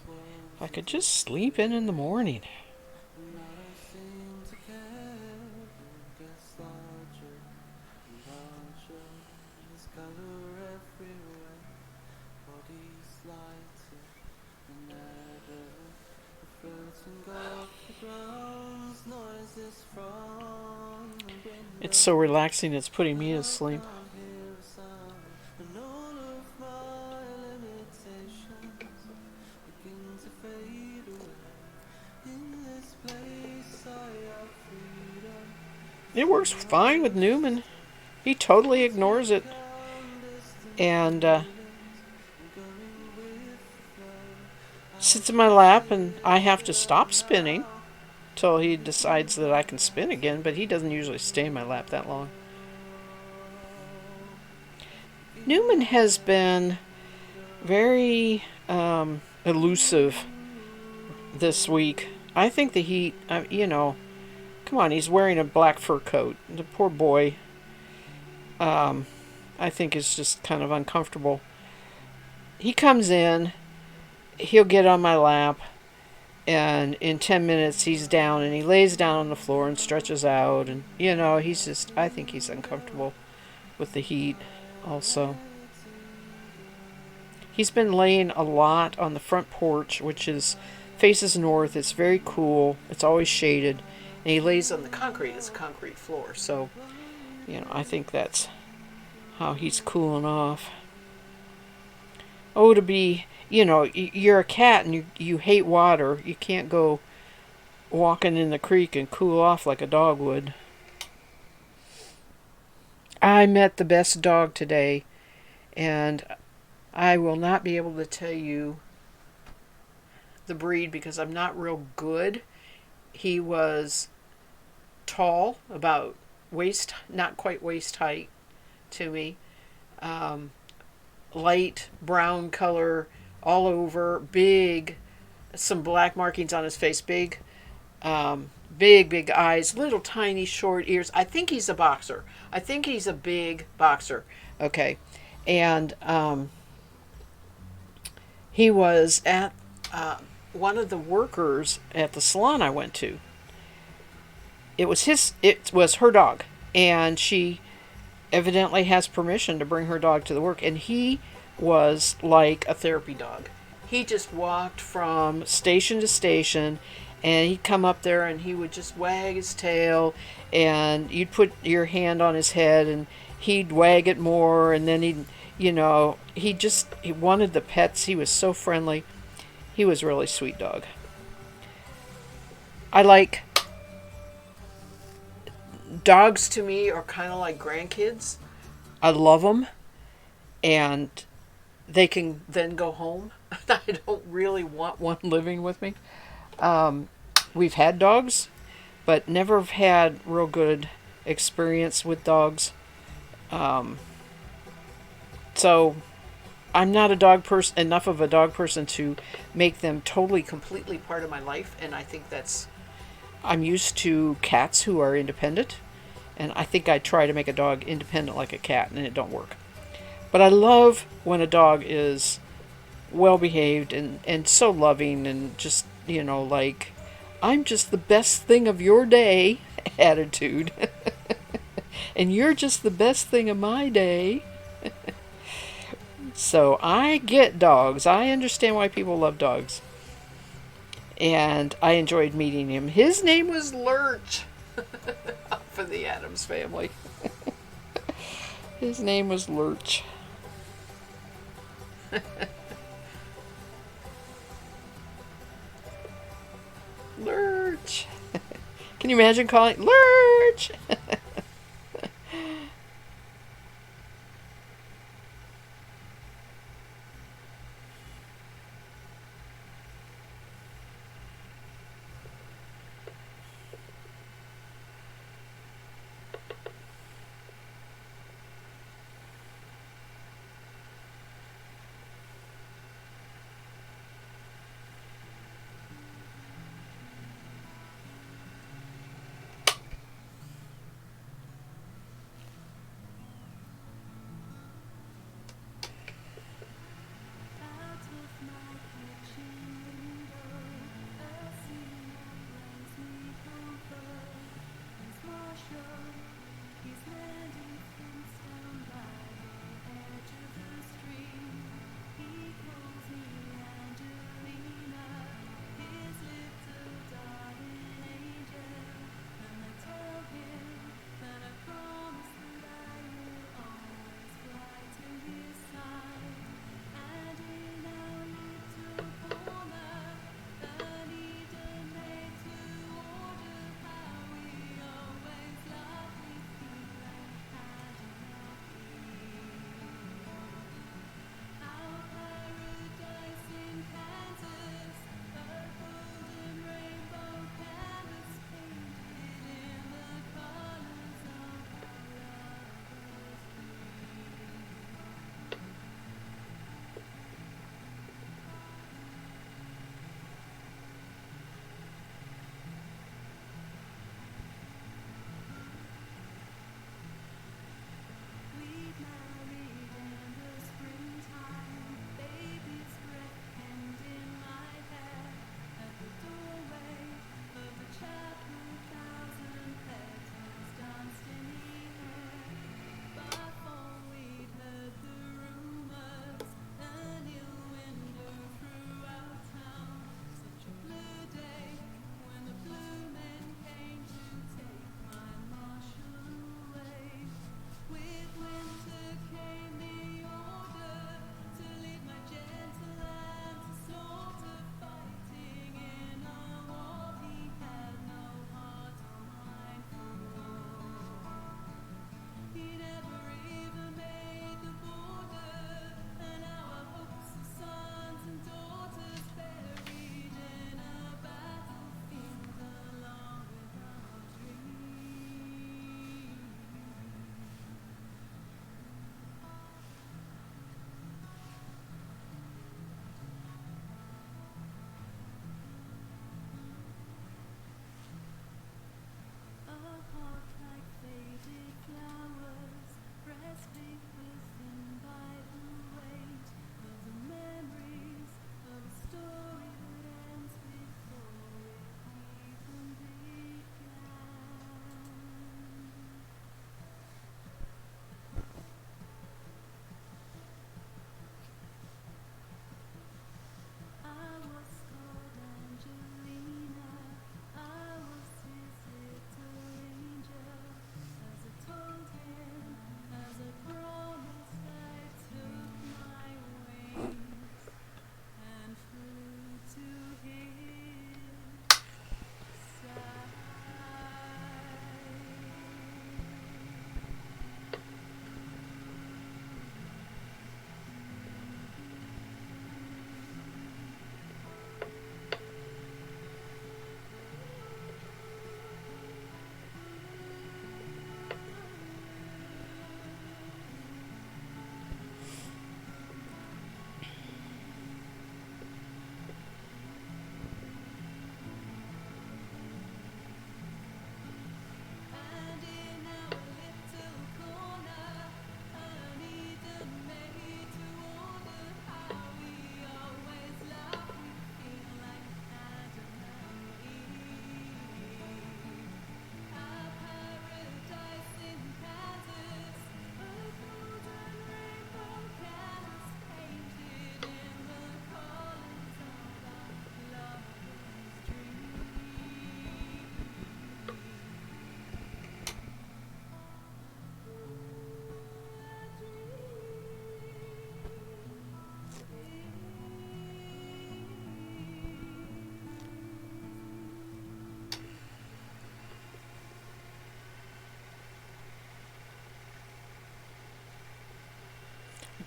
If I could just sleep in the morning. It's so relaxing, it's putting me to sleep. It works fine with Newman. He totally ignores it. And sits in my lap, and I have to stop spinning till he decides that I can spin again, but he doesn't usually stay in my lap that long. Newman has been very elusive this week. I think the heat, come on, he's wearing a black fur coat. The poor boy, I think is just kind of uncomfortable. He comes in, he'll get on my lap, and in 10 minutes he's down, and he lays down on the floor and stretches out, and I think he's uncomfortable with the heat also. He's been laying a lot on the front porch, which faces north. It's very cool. It's always shaded. And he lays on the concrete. It's a concrete floor. So, I think that's how he's cooling off. Oh, to be, you're a cat and you hate water. You can't go walking in the creek and cool off like a dog would. I met the best dog today, and I will not be able to tell you the breed because I'm not real good. He was tall, about not quite waist height to me. light brown color all over, big, some black markings on his face, big eyes, little tiny short ears. I think he's a boxer. I think he's a big boxer. Okay. And he was at one of the workers at the salon I went to. It was her dog, and she evidently has permission to bring her dog to the work, and he was like a therapy dog. He just walked from station to station, and he'd come up there and he would just wag his tail, and you'd put your hand on his head and he'd wag it more, and then he wanted the pets. He was so friendly. He was a really sweet dog. I like dogs. To me are kind of like grandkids. I love them, and they can then go home. I don't really want one living with me. We've had dogs, but never have had real good experience with dogs. So I'm not a dog person, enough of a dog person to make them totally, completely part of my life. And I think I'm used to cats who are independent. And I think I try to make a dog independent like a cat, and it don't work. But I love when a dog is well behaved and so loving, and just, like, I'm just the best thing of your day attitude. And you're just the best thing of my day. So I get dogs. I understand why people love dogs. And I enjoyed meeting him. His name was Lurch. For the Addams Family. His name was Lurch. Lurch. Can you imagine calling Lurch?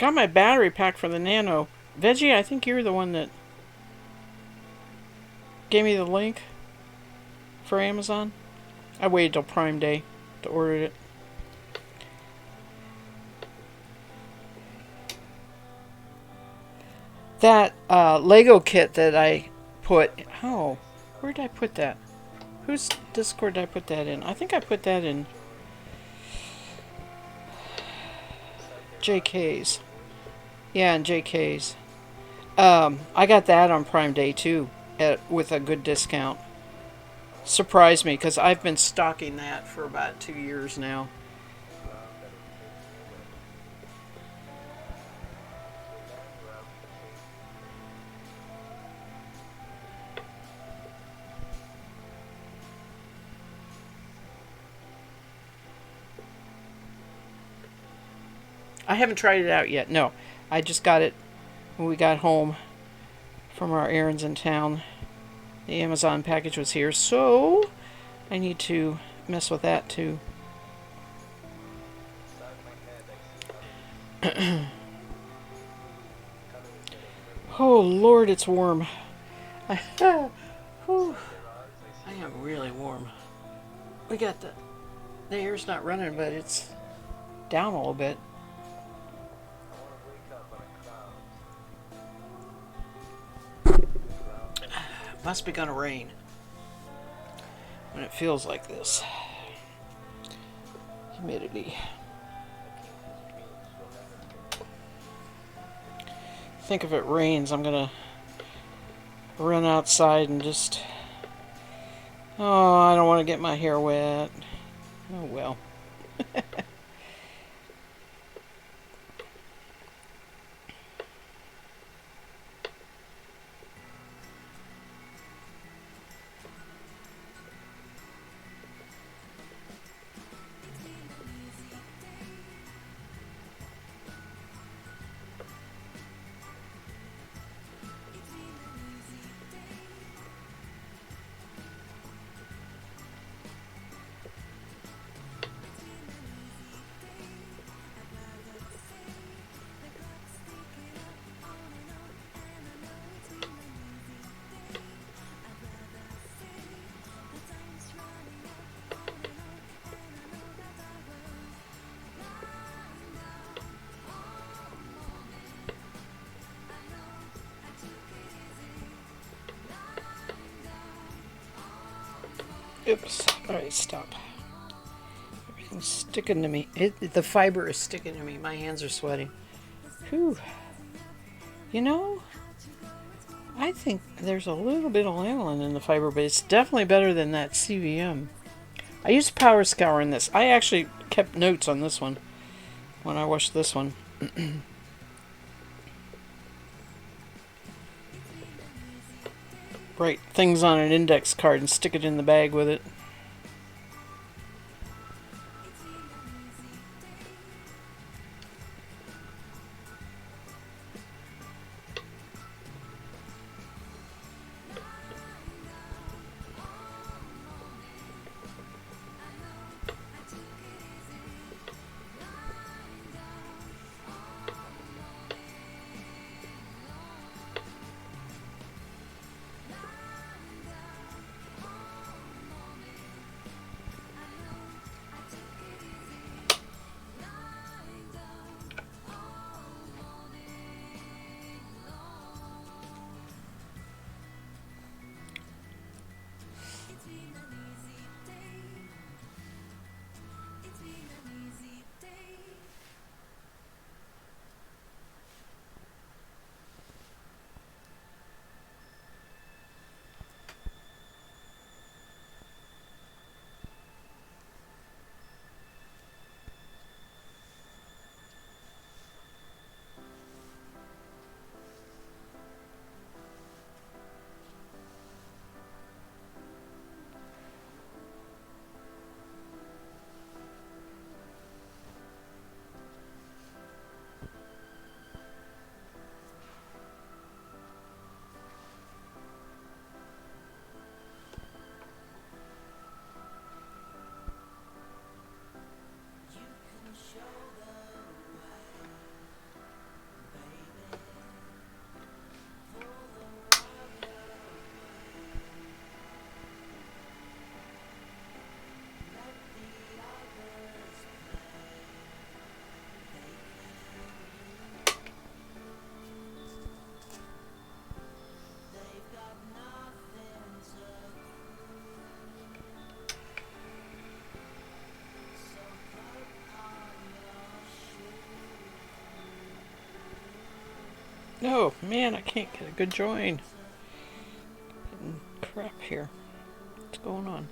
Got my battery pack for the Nano. Veggie, I think you're the one that gave me the link for Amazon. I waited till Prime Day to order it. That Lego kit that I put... Oh, where did I put that? Whose Discord did I put that in? I think I put that in JK's. Yeah, in JK's. I got that on Prime Day too, with a good discount. Surprised me because I've been stocking that for about 2 years now. I haven't tried it out yet. No, I just got it when we got home from our errands in town. The Amazon package was here, so I need to mess with that too. Oh Lord, it's warm. I am really warm. We got the air's not running, but it's down a little bit. Must be gonna rain when it feels like this. Humidity. I think if it rains, I'm gonna run outside and just... Oh, I don't want to get my hair wet. Oh well. Oops. Alright, stop. Everything's sticking to me. The fiber is sticking to me. My hands are sweating. Whew. You know, I think there's a little bit of lanolin in the fiber, but it's definitely better than that CVM. I used Power Scour in this. I actually kept notes on this one when I washed this one. Write things on an index card and stick it in the bag with it. No, man, I can't get a good join. Crap here. What's going on?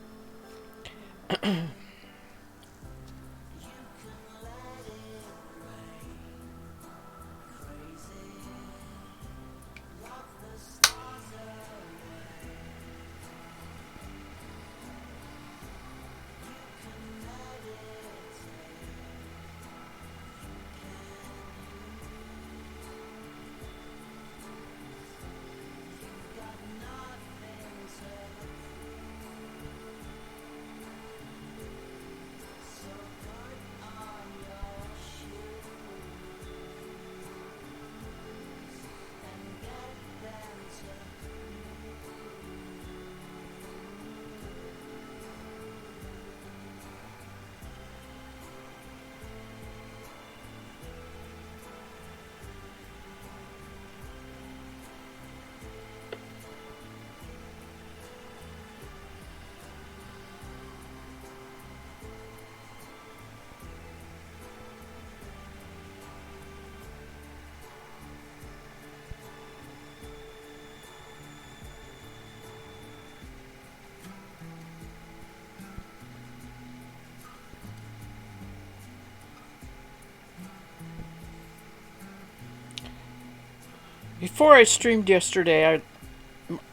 Before I streamed yesterday,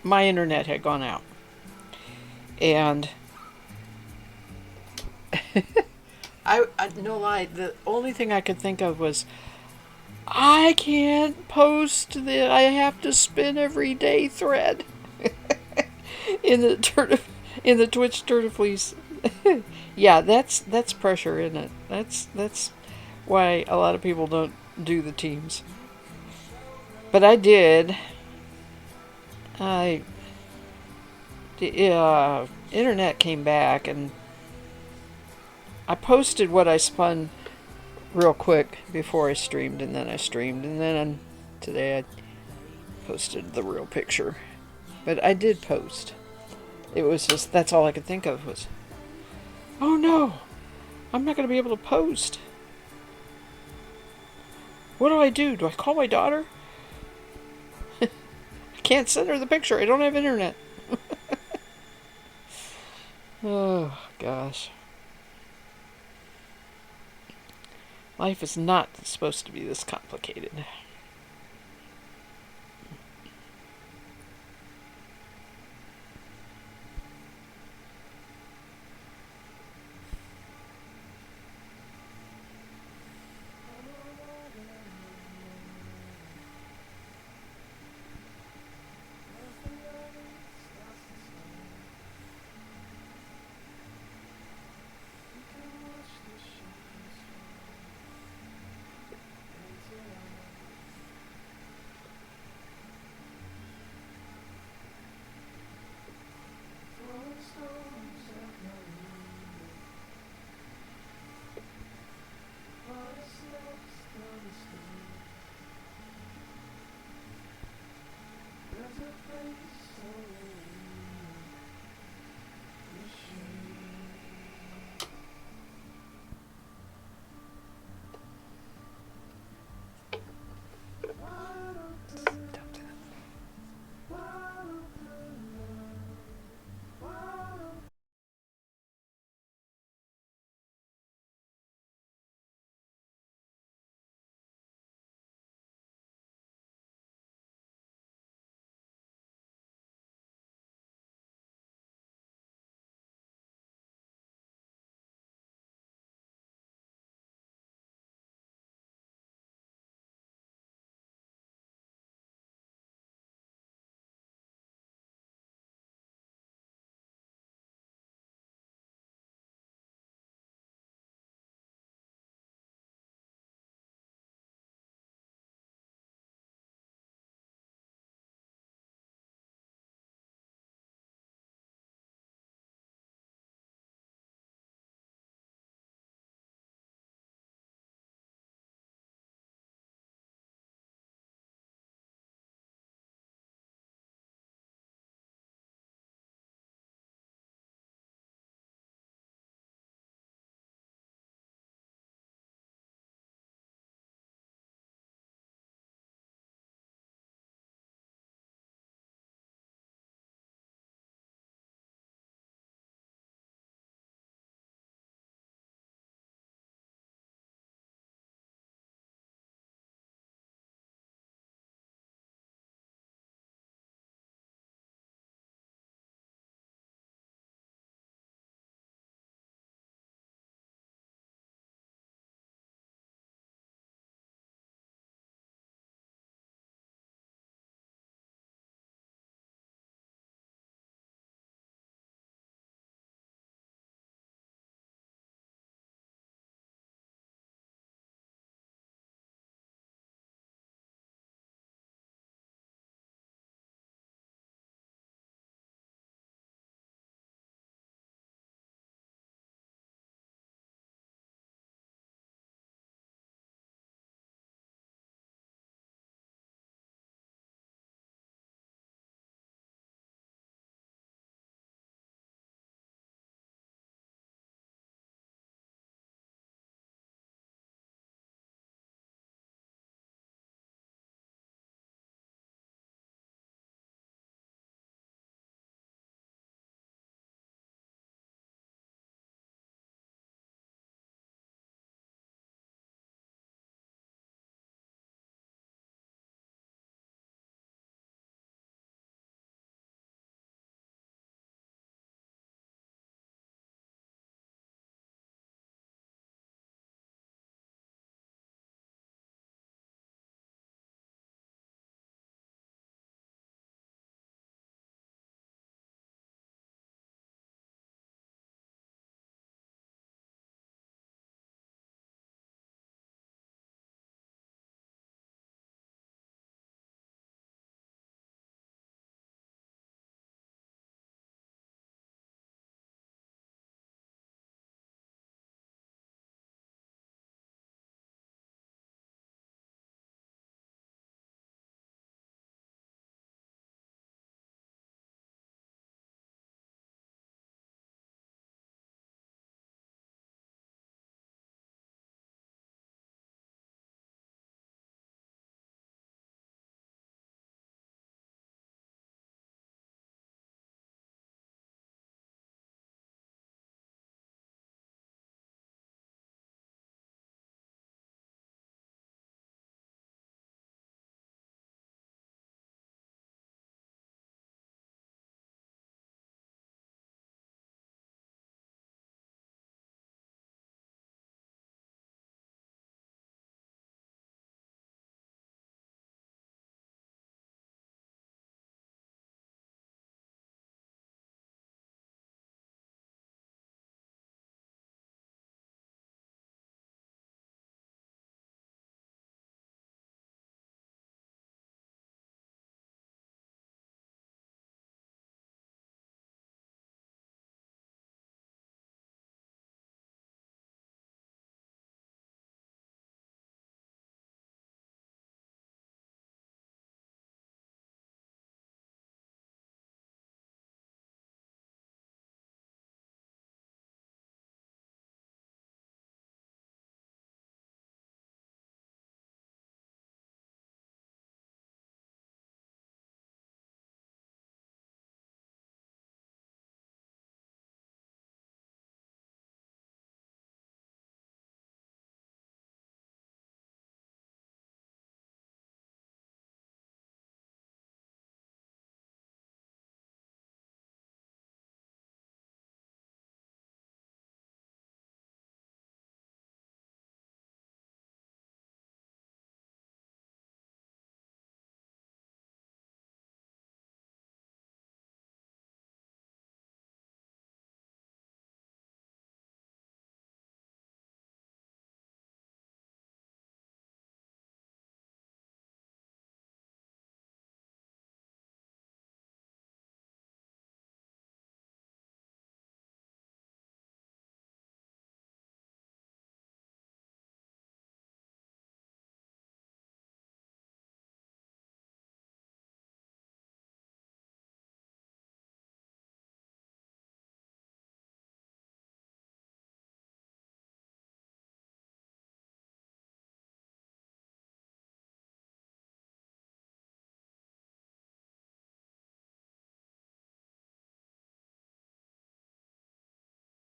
my internet had gone out. And I no lie, the only thing I could think of was I can't post I have to spin every day thread in the Twitch Turtle Fleece. Yeah, that's pressure, isn't it? That's why a lot of people don't do the teams. But I did. The internet came back, and I posted what I spun real quick before I streamed, and then I streamed, and then today I posted the real picture. But I did post. It was just, that's all I could think of was, oh no, I'm not going to be able to post. What do I do? Do I call my daughter? I can't send her the picture. I don't have internet. Oh, gosh. Life is not supposed to be this complicated.